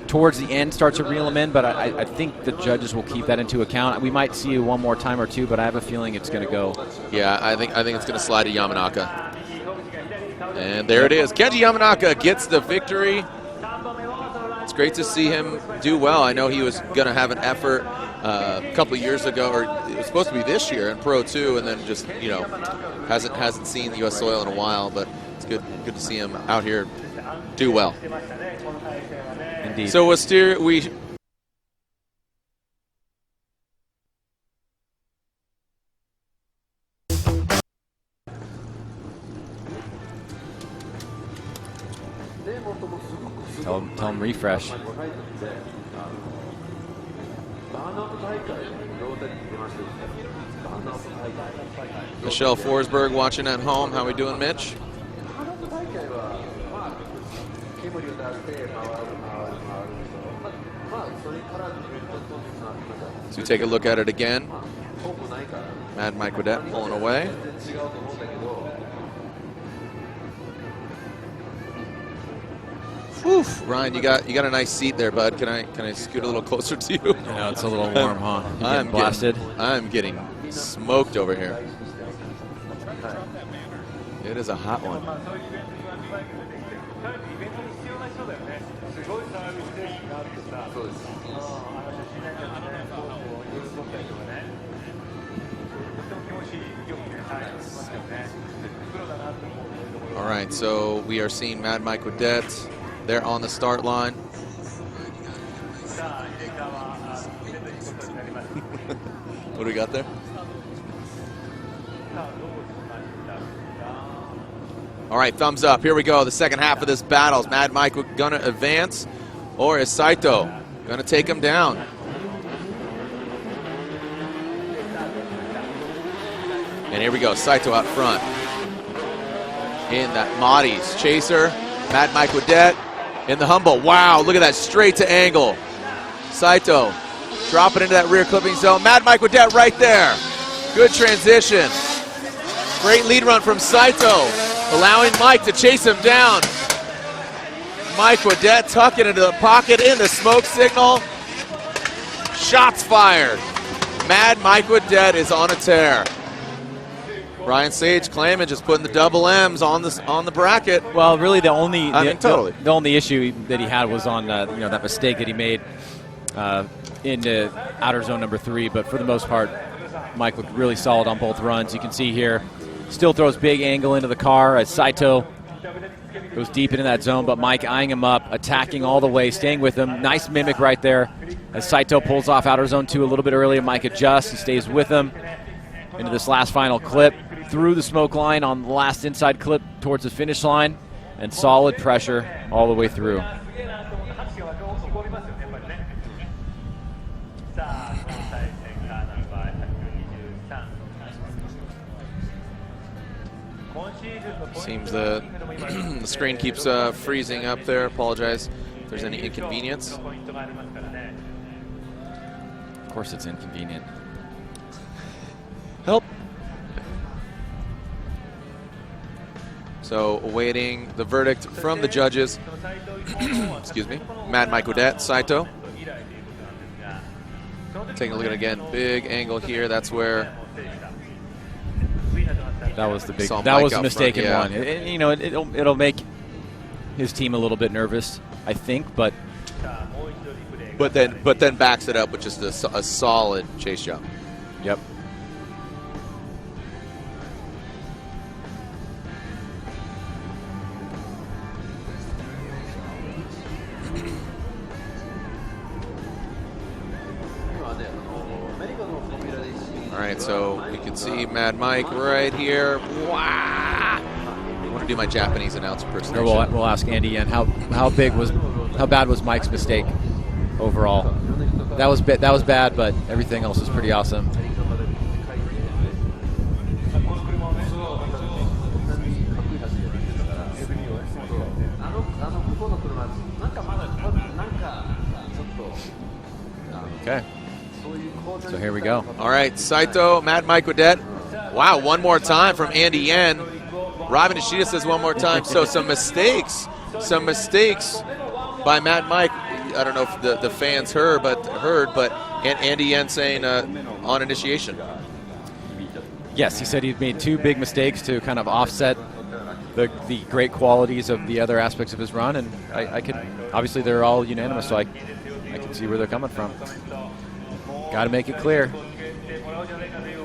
towards the end starts to reel him in, but I think the judges will keep that into account. We might see one more time or two, but I have a feeling it's going to go. Yeah, I think it's going to slide to Yamanaka. And there it is. Kenji Yamanaka gets the victory. It's great to see him do well. I know he was going to have an effort a couple of years ago, or it was supposed to be this year in Pro 2, and then just, you know, hasn't seen the U.S. soil in a while, but it's good to see him out here do well. Indeed. So Tell him refresh. Michelle Forsberg watching at home. How we doing, Mitch? So we take a look at it again. Mad Mike Wadette pulling away. Whew, Ryan, you got a nice seat there, bud. Can I scoot a little closer to you? I know it's a little warm, huh? I'm blasted. I'm getting smoked over here. It is a hot one. All right, so we are seeing Mad Mike Wadette. They're on the start line. What do we got there? All right, thumbs up. Here we go. The second half of this battle. Is Mad Mike going to advance, or is Saitto going to take him down? And here we go. Saitto out front in that Mahdi's chaser. Mad Mike Wadette in the humble. Wow, look at that straight to angle. Saitto dropping into that rear clipping zone. Mad Mike Wadette right there. Good transition. Great lead run from Saitto, allowing Mike to chase him down. Mike Wadette tucking into the pocket in the smoke signal. Shots fired. Mad Mike Wadette is on a tear. Brian Sage claiming just putting the double M's on the bracket. Well, really the only the only issue that he had was on that mistake that he made into outer zone number 3. But for the most part, Mike looked really solid on both runs. You can see here, still throws big angle into the car as Saitto goes deep into that zone, but Mike eyeing him up, attacking all the way, staying with him. Nice mimic right there as Saitto pulls off outer zone 2 a little bit earlier. Mike adjusts, he stays with him into this last final clip, through the smoke line on the last inside clip towards the finish line, and solid pressure all the way through. Seems the screen keeps freezing up there. Apologize if there's any inconvenience. Of course it's inconvenient. Help. So awaiting the verdict from the judges. Excuse me. Mad Mike Odette, Saitto. Taking a look at it again. Big angle here. That's where that was the big. Saw That Mike was the out mistaken front, one. You know, it'll make his team a little bit nervous, I think, but then backs it up with just a solid chase job. yep. All right, so we can see Mad Mike right here. Wow! I want to do my Japanese announcer impersonation. We'll ask Andy Yen how bad was Mike's mistake overall. That was bad, but everything else was pretty awesome. Okay. So here we go. All right, Saitto, Mad Mike Odette. Wow, one more time from Andy Yen. Robin Ishida says one more time. So some mistakes by Mad Mike. I don't know if the fans heard, but and Andy Yen saying on initiation. Yes, he said he'd made 2 big mistakes to kind of offset the great qualities of the other aspects of his run, and I could, obviously they're all unanimous, so I can see where they're coming from. Got to make it clear.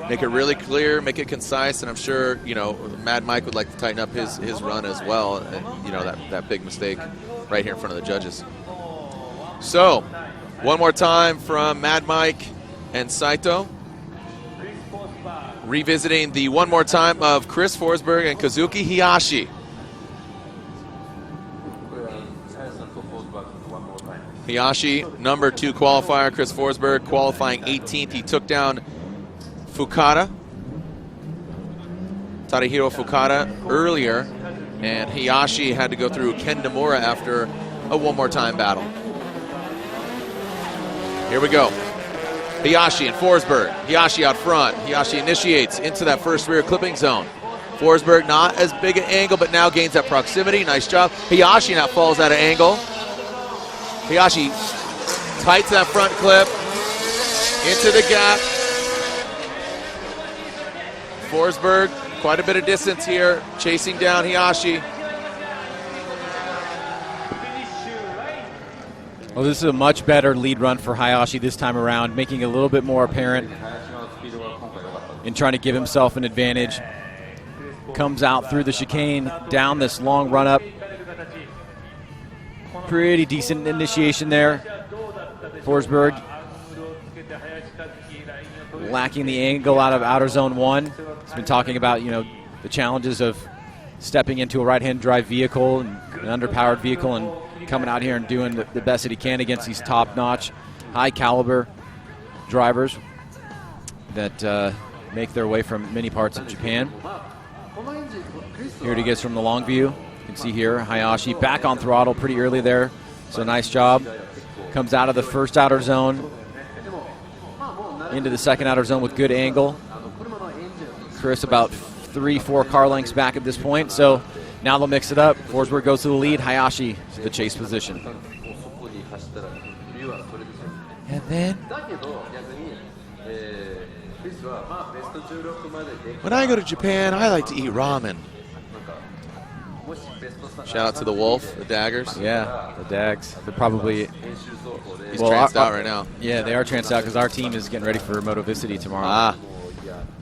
Make it really clear, make it concise, and I'm sure, you know, Mad Mike would like to tighten up his run as well, and, you know, that big mistake right here in front of the judges. So, one more time from Mad Mike and Saitto. Revisiting the one more time of Chris Forsberg and Kazuki Hayashi. Hayashi, number 2 qualifier. Chris Forsberg qualifying 18th. He took down Fukada, Tadahiro Fukada, earlier, and Hayashi had to go through Ken Nomura after a one more time battle. Here we go. Hayashi and Forsberg. Hayashi out front. Hayashi initiates into that first rear clipping zone. Forsberg not as big an angle, but now gains that proximity. Nice job. Hayashi now falls out of angle. Hayashi tights that front clip into the gap. Forsberg, quite a bit of distance here, chasing down Hayashi. Well, this is a much better lead run for Hayashi this time around, making it a little bit more apparent in trying to give himself an advantage. Comes out through the chicane, down this long run-up. Pretty decent initiation there. Forsberg lacking the angle out of outer zone 1. He's been talking about, you know, the challenges of stepping into a right-hand drive vehicle and an underpowered vehicle and coming out here and doing the best that he can against these top-notch, high-caliber drivers that make their way from many parts of Japan. Here he gets from the long view. You can see here Hayashi back on throttle pretty early there, so nice job. Comes out of the first outer zone into the second outer zone with good angle. Chris about 3-4 car lengths back at this point, so now they'll mix it up. Forsberg goes to the lead, Hayashi to the chase position. And then when I go to Japan, I like to eat ramen. Shout out to the Wolf, the Daggers. Yeah, the Dags. They're probably He's tranced out right now. Yeah, they are tranced out because our team is getting ready for Motovicity tomorrow. Ah,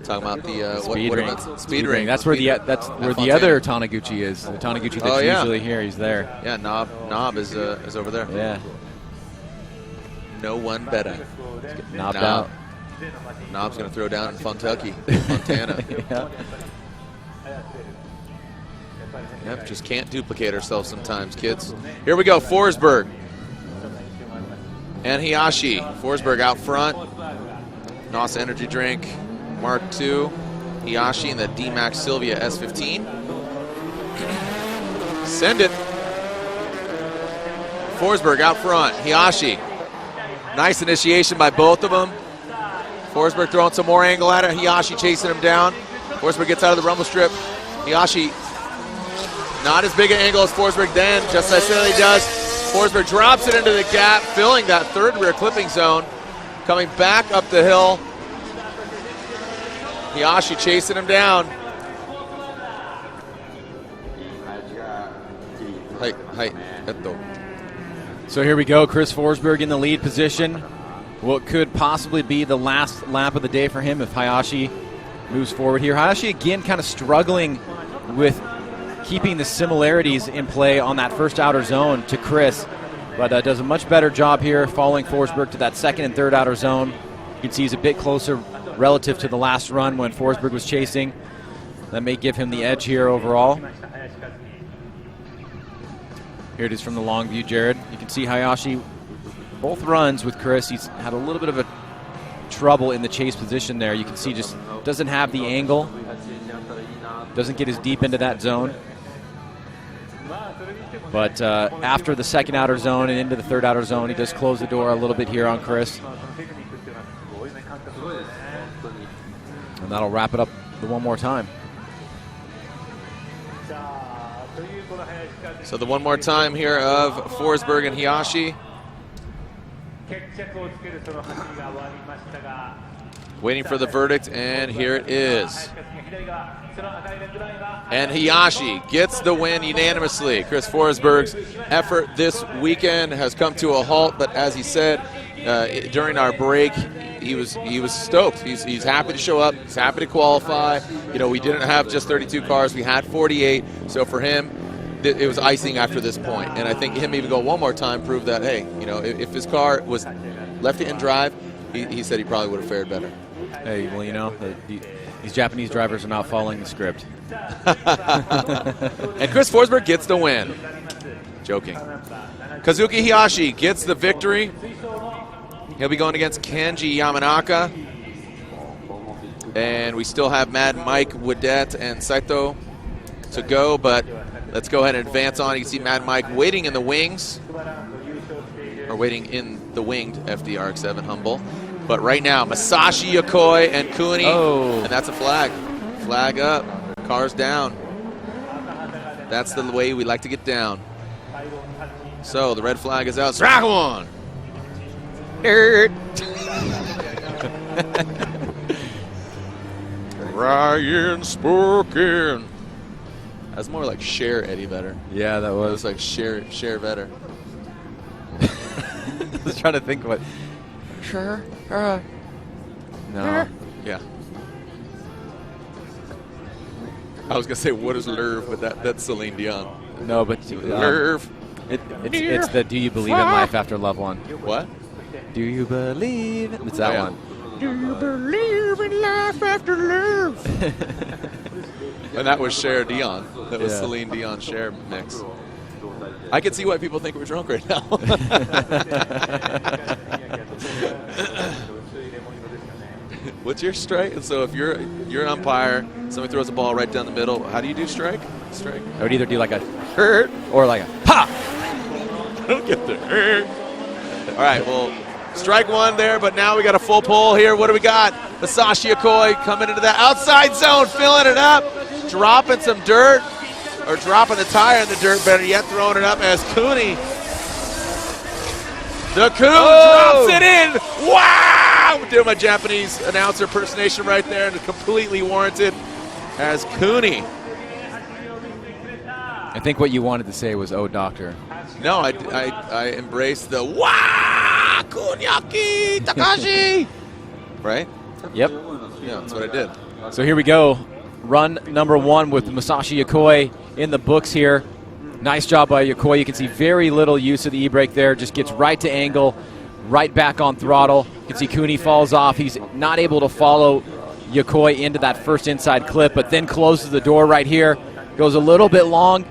talking about the Speed ring. Speed ring. That's where the other Tanaguchi is. The Tanaguchi that's usually here. He's there. Yeah, Knob is over there. Yeah. No one better. Knobbed out. Knob's gonna throw down in Fontana. Yeah. Yep, just can't duplicate ourselves sometimes, kids. Here we go, Forsberg and Hayashi. Forsberg out front. NOS energy drink, Mark II. Hayashi in the D-Max Sylvia S15. Send it. Forsberg out front. Hayashi. Nice initiation by both of them. Forsberg throwing some more angle at it. Hayashi chasing him down. Forsberg gets out of the rumble strip. Hayashi not as big an angle as Forsberg then, just as he does. Forsberg drops it into the gap, filling that third rear clipping zone. Coming back up the hill. Hayashi chasing him down. So here we go, Chris Forsberg in the lead position. What could possibly be the last lap of the day for him if Hayashi moves forward here. Hayashi again kind of struggling with keeping the similarities in play on that first outer zone to Chris, but does a much better job here following Forsberg to that second and third outer zone. You can see he's a bit closer relative to the last run when Forsberg was chasing. That may give him the edge here overall. Here it is from the long view, Jared. You can see Hayashi, both runs with Chris, he's had a little bit of a trouble in the chase position there. You can see just doesn't have the angle, doesn't get as deep into that zone. But after the second outer zone and into the third outer zone, he does close the door a little bit here on Chris. And that'll wrap it up the one more time. So the one more time here of Forsberg and Hayashi. Waiting for the verdict, and here it is. And Hayashi gets the win unanimously. Chris Forsberg's effort this weekend has come to a halt, but as he said during our break, he was stoked. He's happy to show up. He's happy to qualify. You know, we didn't have just 32 cars. We had 48. So for him, it was icing after this point. And I think him even go one more time proved that, hey, you know, if his car was left in drive, he said he probably would have fared better. Hey, well, you know, these Japanese drivers are not following the script. And Chris Forsberg gets the win. Joking. Kazuki Hayashi gets the victory. He'll be going against Kenji Yamanaka. And we still have Mad Mike, Woodette, and Saitto to go, but let's go ahead and advance on. You can see Mad Mike waiting in the wings, or waiting in the winged FDRX7 Humble. But right now, Masashi Yakoy and Kuni, and that's a flag. Flag up, cars down. That's the way we like to get down. So the red flag is out. Strike one. Ryan Spoken. That's more like Share Eddie Vedder. Yeah, that was. It was like Share Vedder. I was trying to think what. Sure. No. Yeah. I was gonna say what is Lerv, but that's Celine Dion. No, but Lerv. It's the Do You Believe in Life After Love one. What? Do you believe? It's that one. Do you believe in life after love? And that was Cher Dion. That was Celine Dion Cher mix. I can see why people think we're drunk right now. What's your strike? So if you're an umpire, somebody throws a ball right down the middle, how do you do strike? Strike. I would either do like a hurt or like a ha. I don't get the hurt. All right, well, strike one there, but now we got a full pull here. What do we got? Masashi Yakoy coming into that outside zone, filling it up, dropping some dirt, or dropping the tire in the dirt, better yet, throwing it up as Kuni. The Coon drops it in. Wow! I'm doing my Japanese announcer impersonation right there, and it's completely warranted as Kuni I think what you wanted to say was, "Oh, doctor." No, I embraced the wah kunyaki Takahashi. Right? Yep. Yeah, that's what I did. So here we go. Run number 1 with Masashi Yakoy in the books here. Nice job by Yakoy. You can see very little use of the e-brake there. Just gets right to angle, right back on throttle. You can see Kuni falls off. He's not able to follow Yakoy into that first inside clip, but then closes the door right here. Goes a little bit long,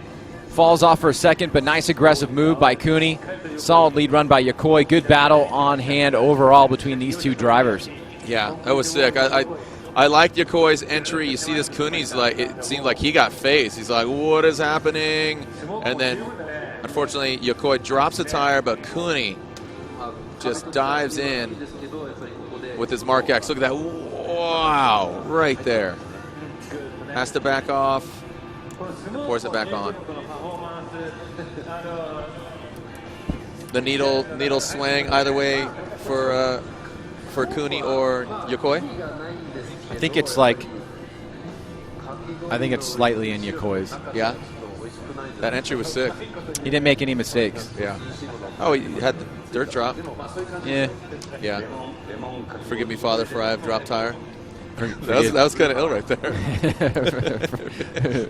falls off for a second, but nice aggressive move by Kuni. Solid lead run by Yakoy. Good battle on hand overall between these two drivers. Yeah, that was sick. I liked Yakoy's entry. You see this Kuni's like, it seemed like he got phased. He's like, what is happening? And then, unfortunately, Yakoy drops a tire, but Kuni just dives in with his Mark X. Look at that. Wow, right there. Has to back off and pours it back on. The needle swing either way for Kuni or Yakoy. I think it's slightly in Yakoy's. Yeah. That entry was sick. He didn't make any mistakes. Yeah. Oh, he had the dirt drop. Yeah. Yeah. Forgive me, Father, for I have dropped tire. That was kind of ill right there.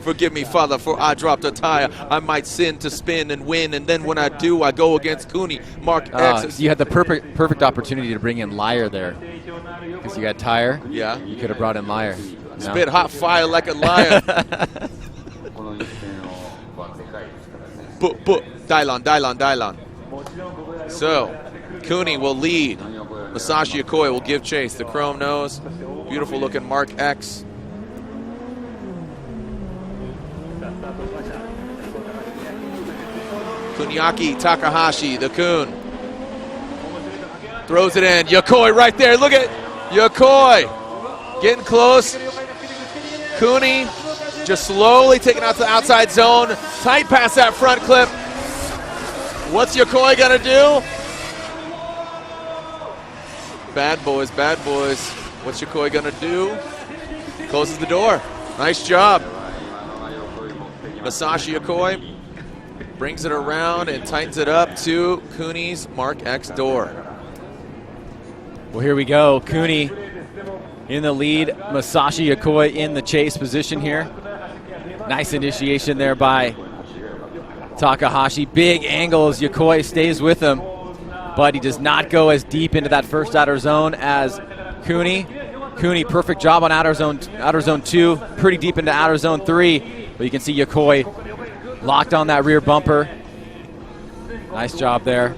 Forgive me, Father, for I dropped a tire. I might sin to spin and win, and then when I do, I go against Kuni. Mark X. You had the perfect opportunity to bring in Liar there. Because you got tire. Yeah. You could have brought in Liar. No. Spit hot fire like a liar. Dylon. So, Kuni will lead. Masashi Yakoy will give chase. The chrome nose. Beautiful looking Mark X. Kunyaki Takahashi, the Kun. Throws it in. Yakoy right there. Look at Yakoy. Getting close. Kuni just slowly taking out to the outside zone. Tight past that front clip. What's Yakoy gonna do? Bad boys. What's Yakoy gonna do? Closes the door. Nice job. Masashi Yakoy brings it around and tightens it up to Kuni's Mark X door. Well, here we go. Kuni in the lead. Masashi Yakoy in the chase position here. Nice initiation there by Takahashi. Big angle as Yakoy stays with him, but he does not go as deep into that first outer zone as Kuni. Kuni, perfect job on outer zone 2, pretty deep into outer zone 3, but you can see Yakoy locked on that rear bumper. Nice job there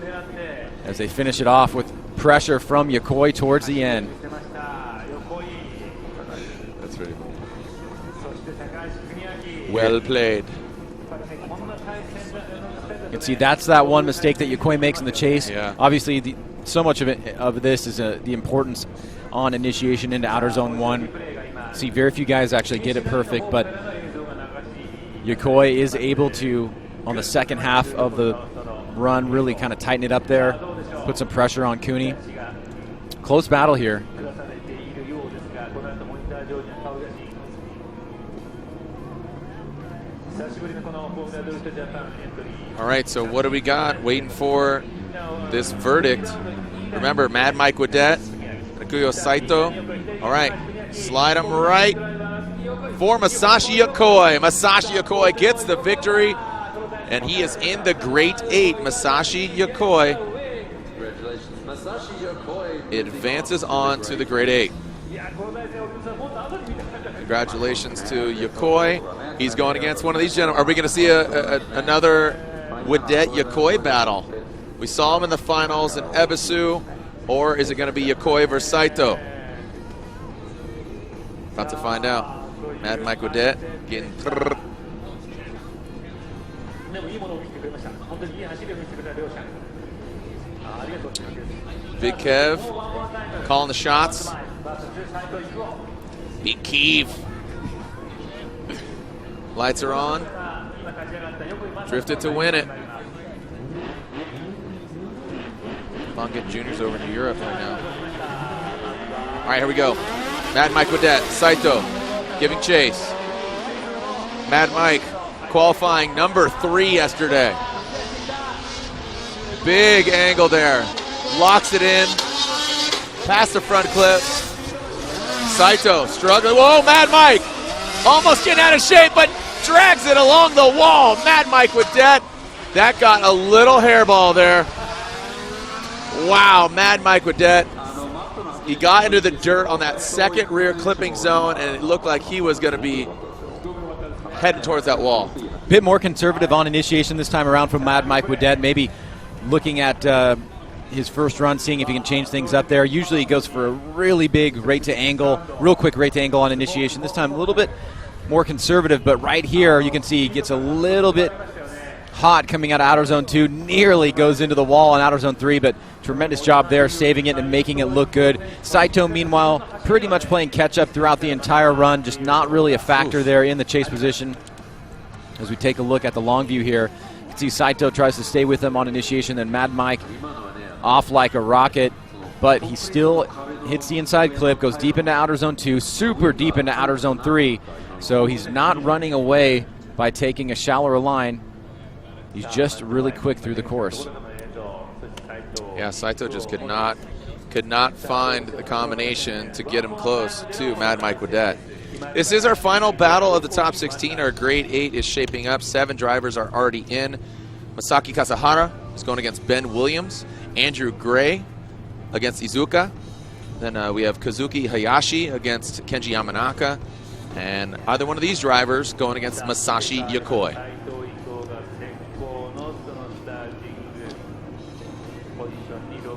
as they finish it off with pressure from Yakoy towards the end. That's really cool. Well played. You can see that's that one mistake that Yakoy makes in the chase. Yeah. Obviously, so much of this is the importance on initiation into outer zone 1. See, very few guys actually get it perfect, but Yakoy is able to, on the second half of the run, really kind of tighten it up there, put some pressure on Kuni. Close battle here. All right, so what do we got? Waiting for this verdict. Remember, Mad Mike Wadette, Nakuyo Saitto. All right, slide him right for Masashi Yakoy. Masashi Yakoy gets the victory, and he is in the Great 8. Masashi Yakoy advances on to the Great 8. Congratulations to Yakoy. He's going against one of these gentlemen. Are we going to see another Wadette Yakoy battle? We saw him in the finals in Ebisu, or is it going to be Yakoy versus Saitto? About to find out. Mad Mike Wadette getting. Big Kev calling the shots. Big Kev. Lights are on. Drifted to win it. Come on, get juniors over to Europe right now. All right, here we go. Mad Mike Wadette, Saitto giving chase. Mad Mike qualifying number 3 yesterday. Big angle there. Locks it in. Past the front clip. Saitto struggling. Whoa, Mad Mike! Almost getting out of shape, but drags it along the wall. Mad Mike with that. That got a little hairball there. Wow, Mad Mike with that. He got into the dirt on that second rear clipping zone, and it looked like he was going to be heading towards that wall. Bit more conservative on initiation this time around from Mad Mike Woodette, maybe looking at his first run, seeing if he can change things up there. Usually he goes for a really big rate to angle, real quick rate to angle on initiation. This time a little bit more conservative, but right here you can see he gets a little bit hot coming out of outer zone 2, nearly goes into the wall in outer zone 3, but tremendous job there saving it and making it look good. Saitto, meanwhile, pretty much playing catch-up throughout the entire run, just not really a factor there in the chase position. As we take a look at the long view here, you can see Saitto tries to stay with him on initiation, and Mad Mike off like a rocket, but he still hits the inside clip, goes deep into outer zone 2, super deep into outer zone 3, so he's not running away by taking a shallower line. He's just really quick through the course. Yeah, Saitto just could not find the combination to get him close to Mad Mike Woodette. This is our final battle of the top 16. Our grade 8 is shaping up. 7 drivers are already in. Masaki Kasahara is going against Ben Williams. Andrew Gray against Izuka. Then we have Kazuki Hayashi against Kenji Yamanaka. And either one of these drivers going against Masashi Yakoy.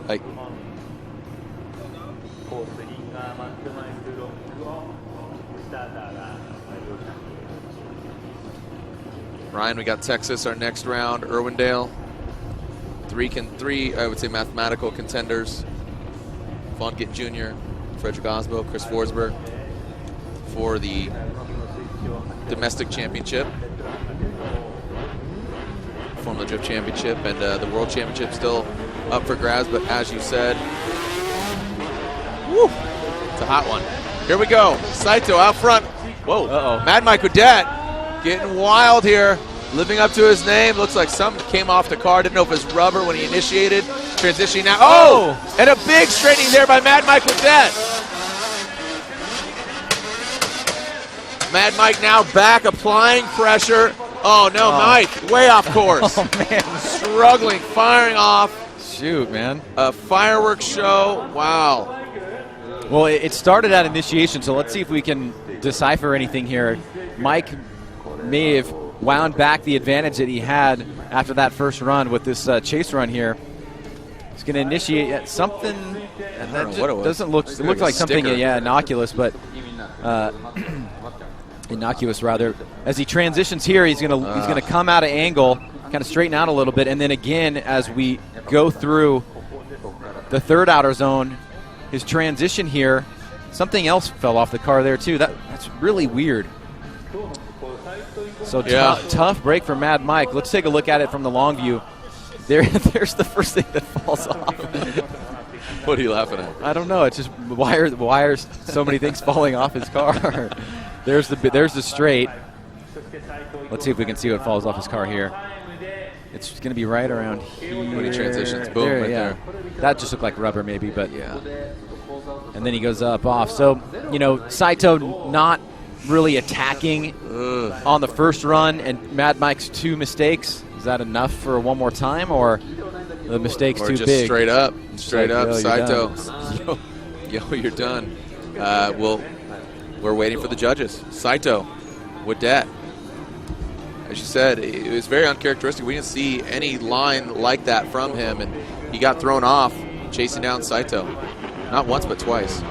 Like, Ryan, we got Texas, our next round. Irwindale, three, I would say, mathematical contenders. Vonnegut Jr., Frederick Osbo, Chris Forsber for the domestic championship, Formula Drift Championship, and the World Championship still up for grabs, but as you said, woo, it's a hot one. Here we go. Saitto out front. Whoa. Uh-oh. Mad Mike Woodette getting wild here, living up to his name. Looks like something came off the car. Didn't know if it was rubber when he initiated. Transitioning now. Oh! And a big straightening there by Mad Mike Woodette. Mad Mike now back, applying pressure. Oh, no, Mike, way off course. Oh, man. Struggling, firing off. Shoot, man. A fireworks show. Wow. Well, it started at initiation, so let's see if we can decipher anything here. Mike may have wound back the advantage that he had after that first run with this chase run here. He's going to initiate something, and that doesn't look. It looks like something, innocuous, but innocuous rather. As he transitions here, he's going to come out of angle, kind of straighten out a little bit, and then again as we go through the third outer zone, his transition here, something else fell off the car there too. That's really weird. So tough break for Mad Mike. Let's take a look at it from the long view. There's the first thing that falls off. What are you laughing at? I don't know. It's just wires. So many things falling off his car. There's the straight. Let's see if we can see what falls off his car here. It's going to be right around here. When he transitions, boom, there. That just looked like rubber maybe, but yeah. And then he goes up off. So, Saitto not really attacking on the first run, and Mad Mike's 2 mistakes. Is that enough for one more time, or the mistake's too just big? Straight up, Saitto. Yo, You're done. We're waiting for the judges. Saitto, Woodette. As you said, it was very uncharacteristic. We didn't see any line like that from him, and he got thrown off chasing down Saitto. Not once, but twice.